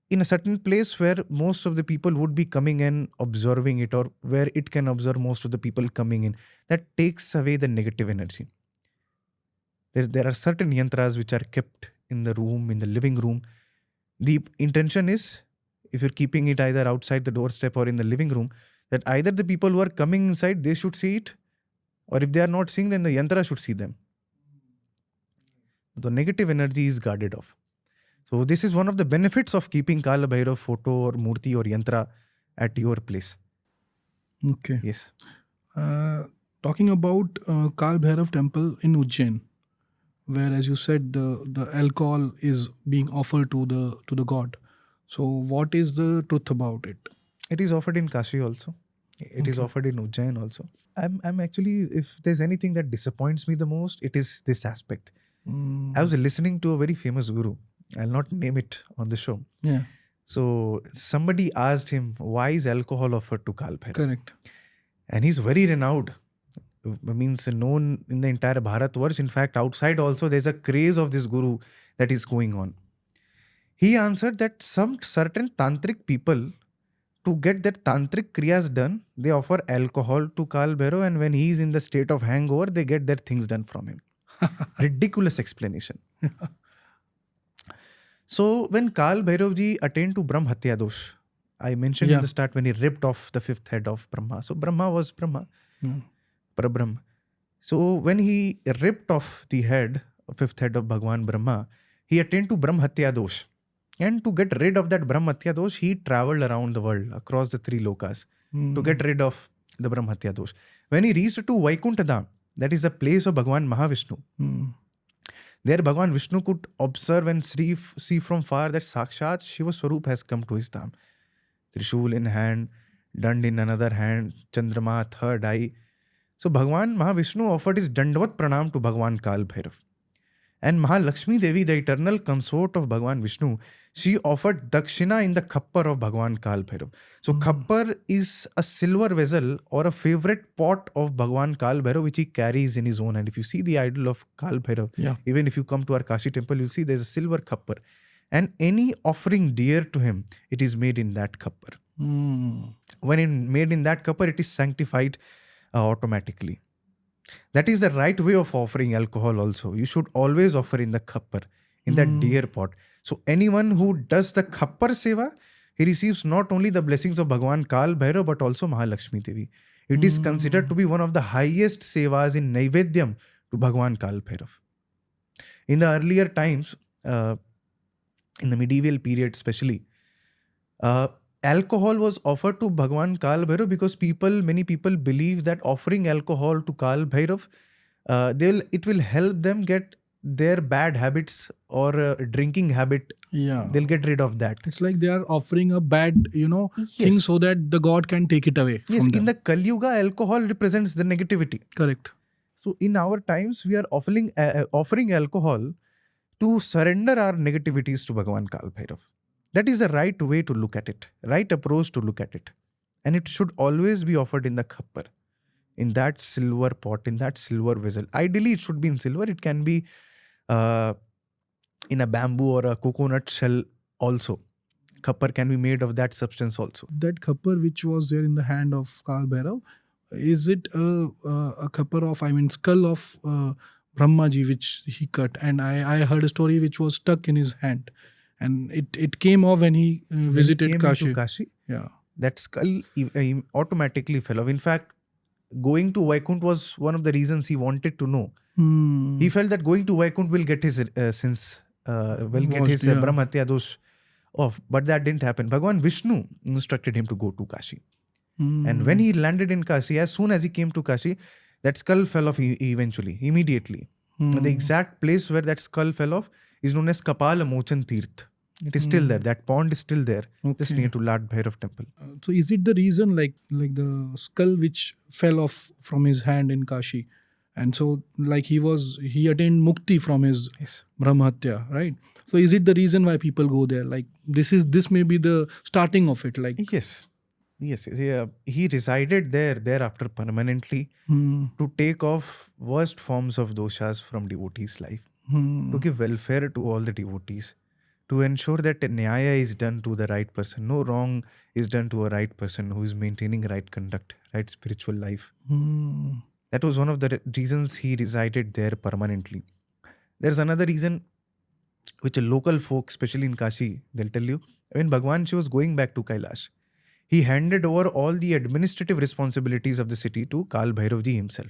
in a certain place where most of the people would be coming and observing it, or where it can observe most of the people coming in. That takes away the negative energy. There are certain yantras which are kept in the room, in the living room. The intention is, if you're keeping it either outside the doorstep or in the living room, that either the people who are coming inside, they should see it, or if they are not seeing, then the yantra should see them. The negative energy is guarded off. So this is one of the benefits of keeping Kaal Bhairav photo or murti or yantra at your place. Okay. Yes. Talking about Kaal Bhairav temple in Ujjain, where, as you said, the alcohol is being offered to the god. So what is the truth about it? It is offered in Kashi also. It is offered in Ujjain also. I'm actually, if there's anything that disappoints me the most, it is this aspect. I was listening to a very famous guru. I'll not name it on the show. Yeah. So somebody asked him, why is alcohol offered to Kaal Bhairav? Correct. And he's very renowned. Means known in the entire Bharatvarsh. In fact, outside also there's a craze of this guru that is going on. He answered that some certain tantric people, to get their tantric kriyas done, they offer alcohol to Kaal Bhairav, and when he is in the state of hangover, they get their things done from him. Ridiculous explanation. So when Kaal Bhairav ji attained to Brahm Hatya Dosh, I mentioned in the start when he ripped off the fifth head of Brahma. So Brahma was Brahma, Parabrahm. So when he ripped off the fifth head of Bhagwan Brahma, he attained to Brahm Hatya Dosh. And to get rid of that Brahm Hatya Dosh, he traveled around the world, across the three lokas, to get rid of the Brahm Hatya Dosh. When he reached to Vaikuntha Dham, that is the place of Bhagwan Mahavishnu, there Bhagwan Vishnu could observe and see from far that Sakshat Shiva Swarup has come to his dham. Trishul in hand, Dand in another hand, Chandrama third eye. So Bhagwan Mahavishnu offered his Dandavat Pranam to Bhagwan Kaal Bhairav. And Mahalakshmi Devi, the eternal consort of Bhagwan Vishnu, she offered Dakshina in the khappar of Bhagwan Kaal Bhairav. So khappar is a silver vessel or a favorite pot of Bhagwan Kaal Bhairav which he carries in his own hand. If you see the idol of Kaal Bhairav, even if you come to our Kashi temple, you'll see there's a silver khappar. And any offering dear to him, it is made in that khappar. When made in that khappar, it is sanctified automatically. That is the right way of offering alcohol also. You should always offer in the khappar, in that deer pot. So anyone who does the khappar seva, he receives not only the blessings of Bhagwan Kaal Bhairav, but also Mahalakshmi Devi. It is considered to be one of the highest sevas in Naivedyam to Bhagwan Kaal Bhairav. In the earlier times, in the medieval period especially, alcohol was offered to Bhagwan Kaal Bhairav because many people believe that offering alcohol to Kaal Bhairav, it will help them get their bad habits or drinking habit. They'll get rid of that. It's like they are offering a bad, thing so that the god can take it away. Yes, from them. In the Kali Yuga, alcohol represents the negativity. Correct. So in our times, we are offering alcohol to surrender our negativities to Bhagwan Kaal Bhairav. That is the right way to look at it, right approach to look at it. And it should always be offered in the khappar, in that silver pot, in that silver vessel. Ideally, it should be in silver. It can be uh, in a bamboo or a coconut shell also. Khappar can be made of that substance also. That khappar which was there in the hand of Kaal Bhairav, is it a khappar of, I mean, skull of Brahmaji which he cut? And I heard a story which was stuck in his hand, and it came off when he visited When he came Kashi. into Kashi, Yeah. that skull automatically fell off. In fact, going to Vaikunt was one of the reasons he wanted to know. Hmm. He felt that going to Vaikunt will get his sins, will get Washed, his yeah. Brahmatya dosh off. But that didn't happen. Bhagwan Vishnu instructed him to go to Kashi. And when he landed in Kashi, as soon as he came to Kashi, that skull fell off immediately. The exact place where that skull fell off is known as Kapala Mochan Tirth. It is still there. That pond is still there, just near to Lord Bhairav temple. So is it the reason, like the skull which fell off from his hand in Kashi, and so like he attained mukti from his Yes. Brahmatya, right? So is it the reason why people go there? Like this may be the starting of it. Like Yes. Yeah. He resided there thereafter permanently to take off worst forms of doshas from devotees' life, to give welfare to all the devotees, to ensure that nyaya is done to the right person. No wrong is done to a right person who is maintaining right conduct, right spiritual life. That was one of the reasons he resided there permanently. There's another reason which a local folk, especially in Kashi, they'll tell you. When Bhagwan Shiva was going back to Kailash, he handed over all the administrative responsibilities of the city to Kaal Bhairav ji himself.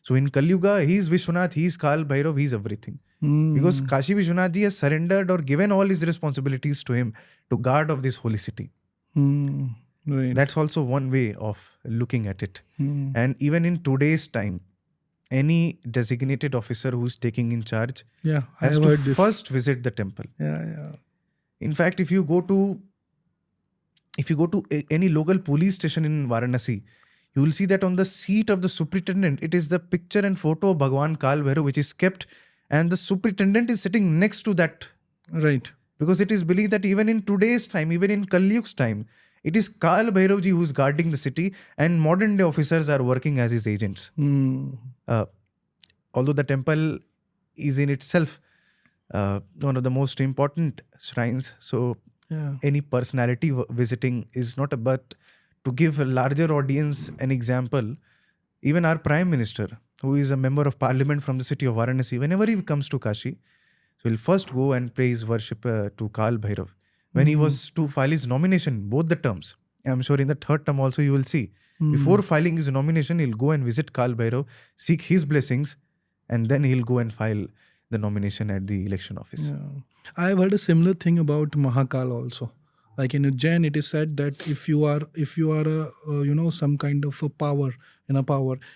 So in Kali Yuga, he is Vishwanath, he is Kaal Bhairav, he is everything. Because Kashi Vishwanath ji has surrendered or given all his responsibilities to him to guard of this holy city. Right. That's also one way of looking at it. And even in today's time, any designated officer who's taking in charge Yeah, I has have to heard this. first visit the temple. Yeah. In fact, if you go to any local police station in Varanasi, you will see that on the seat of the superintendent, it is the picture and photo of Bhagwan Kaal Bhairav which is kept, and the superintendent is sitting next to that. Right. Because it is believed that even in today's time, even in Kali Yug's time, it is Kaal Bhairav ji who's guarding the city, and modern day officers are working as his agents. Although the temple is in itself one of the most important shrines, so Yeah. any personality visiting is not but to give a larger audience an example. Even our Prime Minister, who is a member of parliament from the city of Varanasi, whenever he comes to Kashi, so he'll first go and pay his worship to Kaal Bhairav. When he was to file his nomination, both the terms, I'm sure in the third term also you will see, before filing his nomination, he'll go and visit Kaal Bhairav, seek his blessings, and then he'll go and file the nomination at the election office. Yeah. I have heard a similar thing about Mahakal also. Like in Ujjain, it is said that if you are a some kind of a power,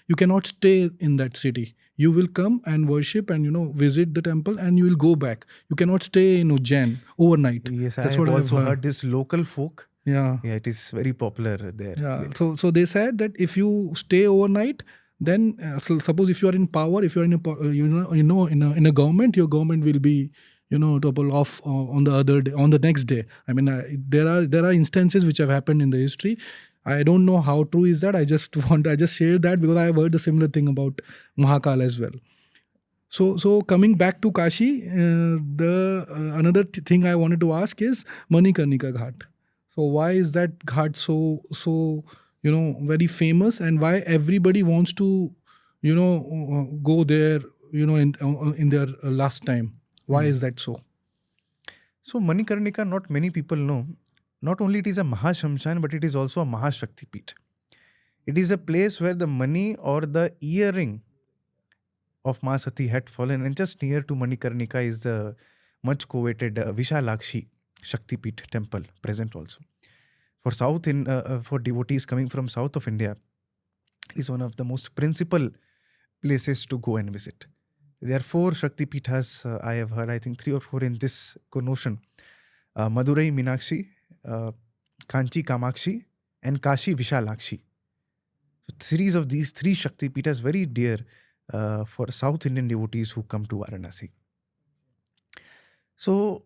you cannot stay in that city. You will come and worship and visit the temple, and you will go back. You cannot stay in Ujjain overnight. Yes, That's I what have I've also heard. heard this local folk. Yeah. Yeah, it is very popular there. Yeah. So they said that if you stay overnight, then suppose if you are in power, if you are in a in a government, your government will be topple off on the other day, on the next day. I mean, there are instances which have happened in the history. I don't know how true is that. I just shared that because I have heard a similar thing about Mahakal as well. So coming back to Kashi, the another thing I wanted to ask is Manikarnika Ghat. So why is that ghat so very famous, and why everybody wants to go there in their last time? Why is that so? So Manikarnika, not many people know. Not only it is a Mahashamshan, but it is also a Mahashakti Peeth. It is a place where the money or the earring of Ma Sati had fallen, and just near to Manikarnika is the much coveted Vishalakshi Shakti Peeth temple present also. For for devotees coming from south of India, it is one of the most principal places to go and visit. There are 4 Shakti Peethas, I have heard, I think 3 or 4 in this connotation. Madurai Meenakshi, Kanchi Kamakshi, and Kashi Vishalakshi. So series of these 3 Shakti Peethas very dear for South Indian devotees who come to Varanasi. So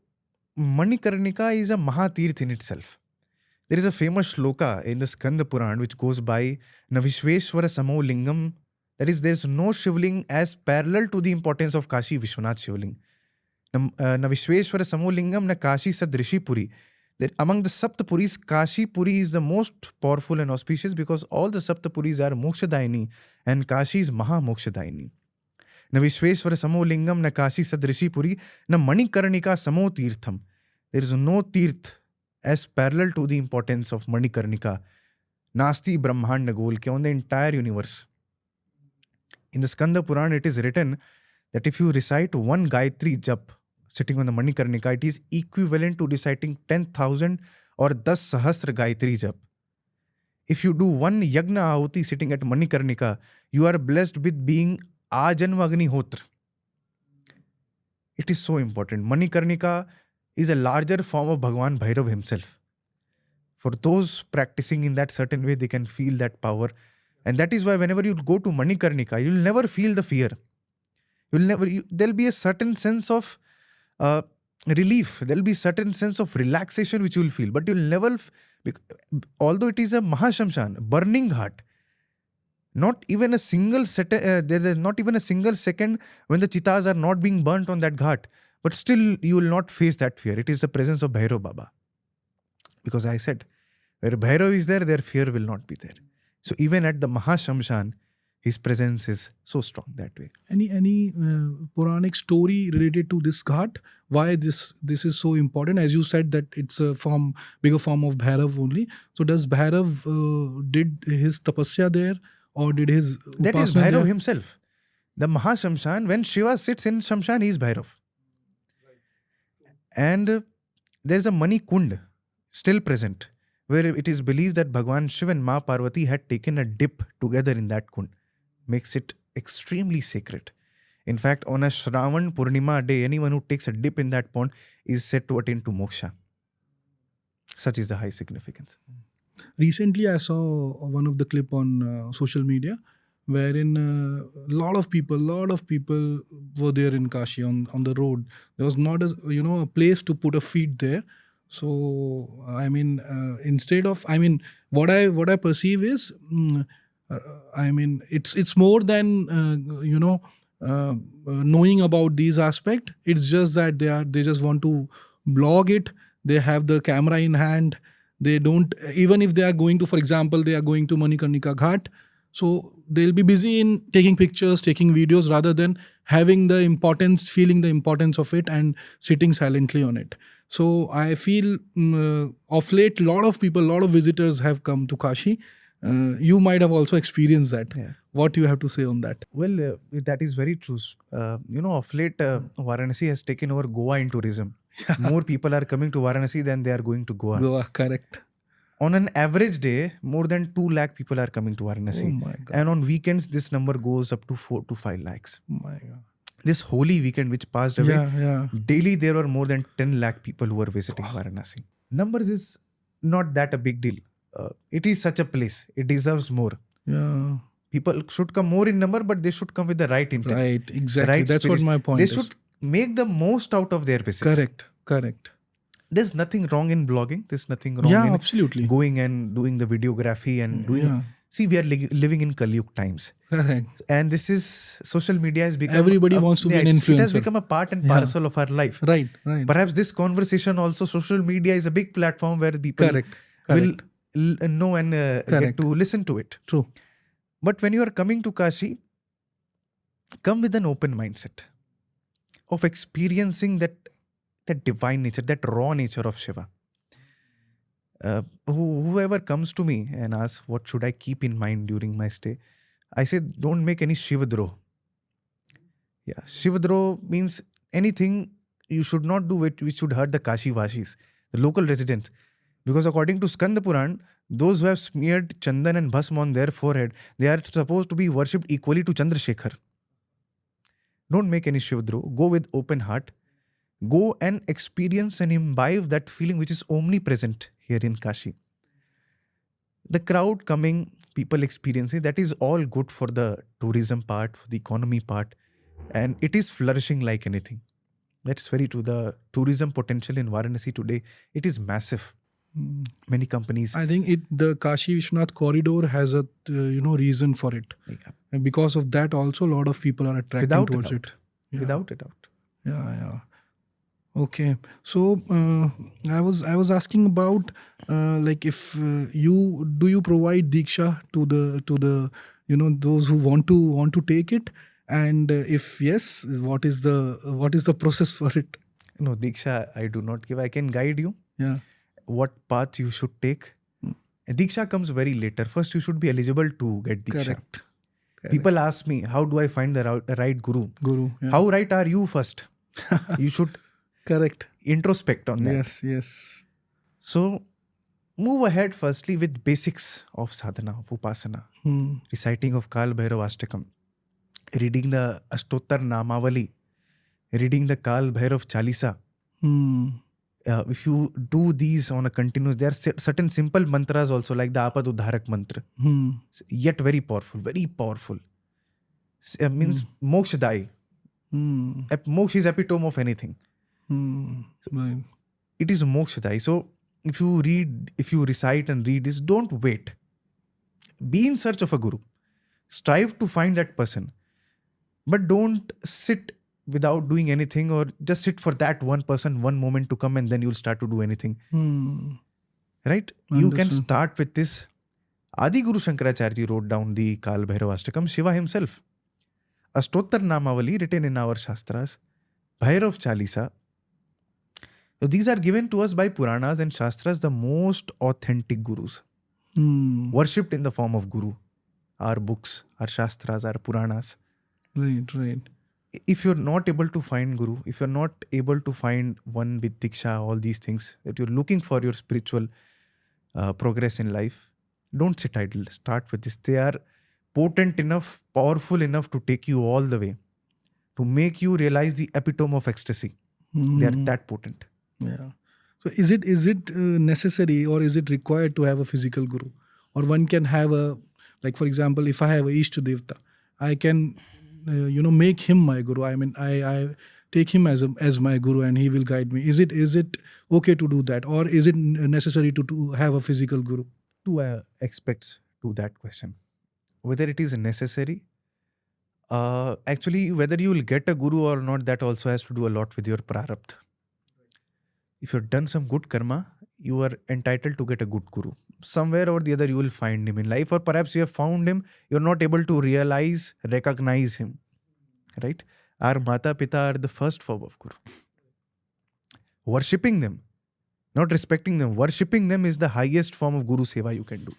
Manikarnika is a Mahatirth in itself. There is a famous shloka in the Skanda Puran which goes by Navishveshwara Samo Lingam. That is, there's no Shivling as parallel to the importance of Kashi Vishwanath Shivling. Navishveshwara Samo Lingam na Kashi Sadrishi Puri. That among the Saptapuris, Kashi Puri is the most powerful and auspicious because all the Saptapuris are Mokshadaini and Kashi is Maha Mokshadaini. Na Vishveshwara Samo Lingam na Kashi Sadrishi Puri na Manikarnika Samo Tirtham. There is no Tirth as parallel to the importance of Manikarnika. Nasti Brahmanda Golke on the entire universe. In the Skanda Puran, it is written that if you recite one Gayatri Jap sitting on the Manikarnika, it is equivalent to reciting 10,000 or 10 Sahasra Gayatri Jap. If you do one Yagna Ahuti sitting at Manikarnika, you are blessed with being Ajanma Agnihotra. It is so important. Manikarnika is a larger form of Bhagwan Bhairav himself. For those practicing in that certain way, they can feel that power. And that is why whenever you go to Manikarnika, you'll never feel the fear. There'll be a certain sense of relief. There'll be a certain sense of relaxation which you'll feel. But you'll never, although it is a Mahashamshan, burning heart, not even a single there is not even a single second when the chitas are not being burnt on that ghat. But still, you will not face that fear. It is the presence of Bhairav Baba. Because I said, where Bhairav is there, their fear will not be there. So even at the Mahashamshan, his presence is so strong that way. Any Puranic story related to this ghat? Why this is so important? As you said that it's a bigger form of Bhairav only. So does Bhairav did his tapasya there or did his That is upasana Bhairav there? himself. The Mahashamshan, when Shiva sits in Shamshan, he is Bhairav. And there is a Mani Kund still present, where it is believed that Bhagwan Shiva and Maa Parvati had taken a dip together in that kund. Makes it extremely sacred. In fact, on a Shravan Purnima day, anyone who takes a dip in that pond is said to attain to moksha. Such is the high significance. Recently, I saw one of the clip on social media wherein a lot of people were there in Kashi on the road. There was not a place to put a feet there. So I mean, instead of what I perceive is it's more than knowing about these aspects. It's just that they just want to blog it. They have the camera in hand. They don't, even if they are going to, for example, they are going to Manikarnika Ghat. So they'll be busy in taking pictures, taking videos, rather than feeling the importance of it and sitting silently on it. So I feel of late, lot of visitors have come to Kashi. You might have also experienced that. Yeah. What do you have to say on that? Well, that is very true. Of late, Varanasi has taken over Goa in tourism. More people are coming to Varanasi than they are going to Goa. Goa, correct. On an average day, more than 2 lakh people are coming to Varanasi. Oh my God. And on weekends, this number goes up to 4 to 5 lakhs. Oh my God. This holy weekend which passed away, Yeah. daily there were more than 10 lakh people who were visiting Varanasi. Numbers is not that a big deal. It is such a place. It deserves more. Yeah. People should come more in number, but they should come with the right intent. Right. Exactly. Right That's what spirit. my point They is. should make the most out of their visit. Correct. There's nothing wrong in blogging. There's nothing wrong in absolutely. going and doing the videography and doing. Yeah. See, we are living in Kalyug times. Correct. And this is, social media has become... Everybody wants to be an It has influencer. become a part and parcel of our life. Right. Perhaps this conversation also, social media is a big platform where people Correct. will know and get to listen to it. True. But when you are coming to Kashi, come with an open mindset of experiencing that divine nature, that raw nature of Shiva. Whoever comes to me and asks, what should I keep in mind during my stay? I say, don't make any Shivadro. Yeah, Shivadro means anything you should not do which should hurt the Kashi Vashis, the local residents. Because according to Skanda Puran, those who have smeared Chandan and Bhasma on their forehead, they are supposed to be worshipped equally to Chandrasekhar. Don't make any Shivadro. Go with open heart. Go and experience and imbibe that feeling which is omnipresent here in Kashi. The crowd coming, people experiencing, that is all good for the tourism part, for the economy part. And it is flourishing like anything. That's very true. The tourism potential in Varanasi today, it is massive. Many companies. I think the Kashi Vishwanath corridor has a reason for it. Yeah. And because of that, also a lot of people are attracted Without a towards doubt. it. Yeah. Without a doubt. Yeah. Okay. So I was asking about like if you provide diksha to the those who want to take it, and if yes, what is the process for it? No, Diksha, I do not give. I can guide you Yeah. what path you should take. Diksha comes very later. First, you should be eligible to get Diksha. Correct. People ask me, how do I find the right Guru? Yeah. How right are you first? You should Correct. introspect on that. Yes. So, move ahead firstly with basics of sadhana, of upasana. Reciting of Kaal Bhairav Ashtakam. Reading the Astottar Namavali. Reading the Kaal Bhairav Chalisa. If you do these on a continuous, there are certain simple mantras also, like the Apad Udharak mantra. Yet very powerful, very powerful. Means mokshadai. Moksha is epitome of anything. Right. It is mokshadai. So if you recite and read this, don't wait. Be in search of a guru. Strive to find that person. But don't sit without doing anything, or just sit for that one person, one moment to come, and then you'll start to do anything. Right? You can start with this. Adi Guru Shankaracharya ji wrote down the Kaal Bhairav Ashtakam, Shiva himself. Astottar Namavali written in our Shastras. Bhairav Chalisa. So these are given to us by Puranas and Shastras, the most authentic Gurus. Worshipped in the form of Guru. Our books, our Shastras, our Puranas. Right. If you're not able to find Guru, if you're not able to find one with Diksha, all these things, that you're looking for your spiritual progress in life, don't sit idle. Start with this. They are potent enough, powerful enough to take you all the way, to make you realize the epitome of ecstasy. They are that potent. Yeah. So is it necessary, or is it required to have a physical guru? Or one can have like for example, if I have a Ishta Devta, I can make him my guru. I mean, I take him as my guru and he will guide me. Is it okay to do that, or is it necessary to have a physical guru? Two aspects to that question. Whether it is necessary, actually whether you will get a guru or not, that also has to do a lot with your prarabdha. If you've done some good karma, you are entitled to get a good guru. Somewhere or the other you will find him in life, or perhaps you have found him, you're not able to recognize him. Right? Our Mata Pita are the first form of guru. Worshipping them, not respecting them, worshipping them is the highest form of guru seva you can do.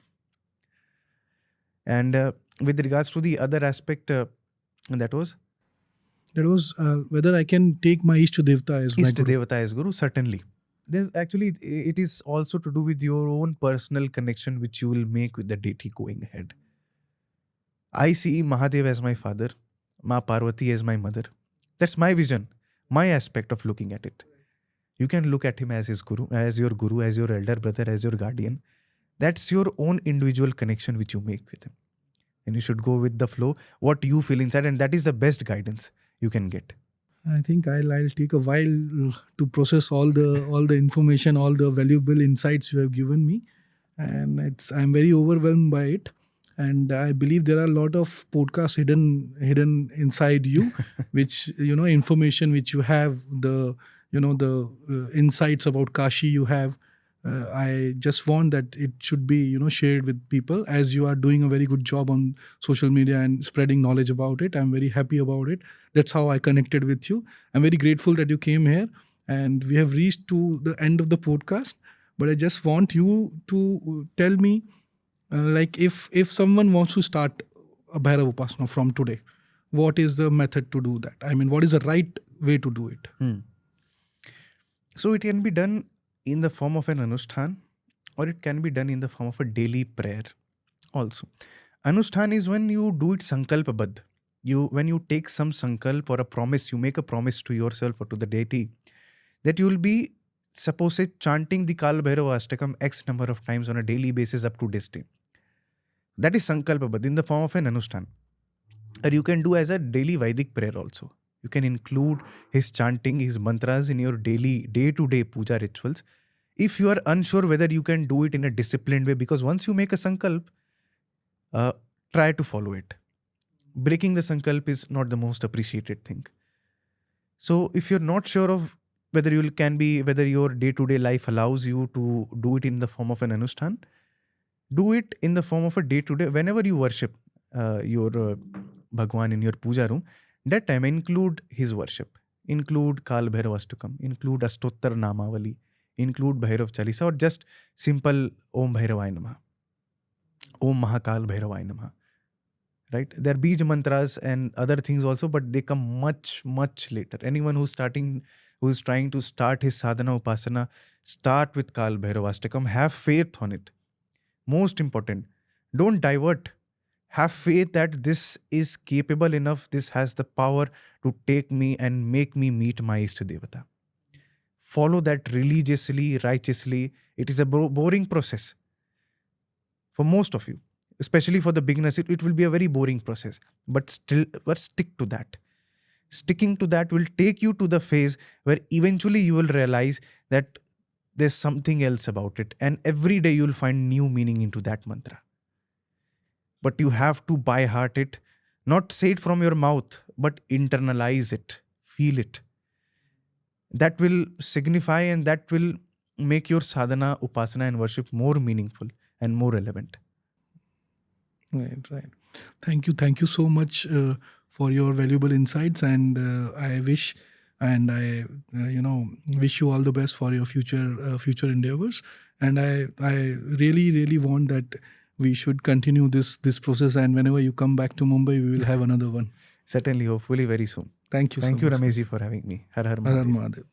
And with regards to the other aspect, that was whether I can take my Ishta Devta as my Ishta guru. Devata as guru, certainly. Actually, it is also to do with your own personal connection which you will make with the deity going ahead. I see Mahadev as my father, Maa Parvati as my mother. That's my vision, my aspect of looking at it. You can look at him as his guru, as your elder brother, as your guardian. That's your own individual connection which you make with him. And you should go with the flow, what you feel inside, and that is the best guidance you can get. I think I'll take a while to process all the information, all the valuable insights you have given me, and I'm very overwhelmed by it. And I believe there are a lot of podcasts hidden inside you, which information which you have, the insights about Kashi you have. I just want that it should be shared with people, as you are doing a very good job on social media and spreading knowledge about it. I'm very happy about it. That's how I connected with you. I'm very grateful that you came here, and we have reached to the end of the podcast. But I just want you to tell me, like if someone wants to start a Bhairav Upasana from today, what is the method to do that? I mean, what is the right way to do it? So it can be done in the form of an anushthan, or it can be done in the form of a daily prayer also. Anushthan is when you do it sankalpabadh. When you take some sankalp or a promise, you make a promise to yourself or to the deity that you will be, suppose say, chanting the Kaal Bhairav Ashtakam X number of times on a daily basis up to this day. That is sankalpabadh in the form of an anushthan. Or you can do as a daily Vedic prayer also. You can include his chanting, his mantras in your daily, day-to-day puja rituals. If you are unsure whether you can do it in a disciplined way, because once you make a sankalp, try to follow it. Breaking the sankalp is not the most appreciated thing. So if you're not sure of whether whether your day-to-day life allows you to do it in the form of an anushthan, do it in the form of a day-to-day. Whenever you worship your Bhagwan in your puja room, that time include his worship. Include Kaal Bhairav Ashtakam, include Astottar Namavali, include Bhairav Chalisa, or just simple Om Bhairavaya Namaha, Om Mahakal Bhairavaya Namaha. Right? There are Bij mantras and other things also, but they come much, much later. Anyone who's trying to start his sadhana upasana, start with Kaal Bhairav Ashtakam. Have faith on it. Most important. Don't divert. Have faith that this is capable enough. This has the power to take me and make me meet my Ishta Devata. Follow that religiously, righteously. It is a boring process for most of you. Especially for the beginners, it will be a very boring process. But stick to that. Sticking to that will take you to the phase where eventually you will realize that there's something else about it. And every day you'll find new meaning into that mantra. But you have to by heart it, not say it from your mouth, but internalize it, feel it. That will signify and that will make your sadhana, upasana and worship more meaningful and more relevant. Right. Thank you so much for your valuable insights, and I wish you all the best for your future endeavors. And I really want that we should continue this process, and whenever you come back to Mumbai, we will have another one. Certainly, hopefully very soon. Thank you. Thank you, Rameshji, for having me. Har Har Har Har Mahadev. Mahadev.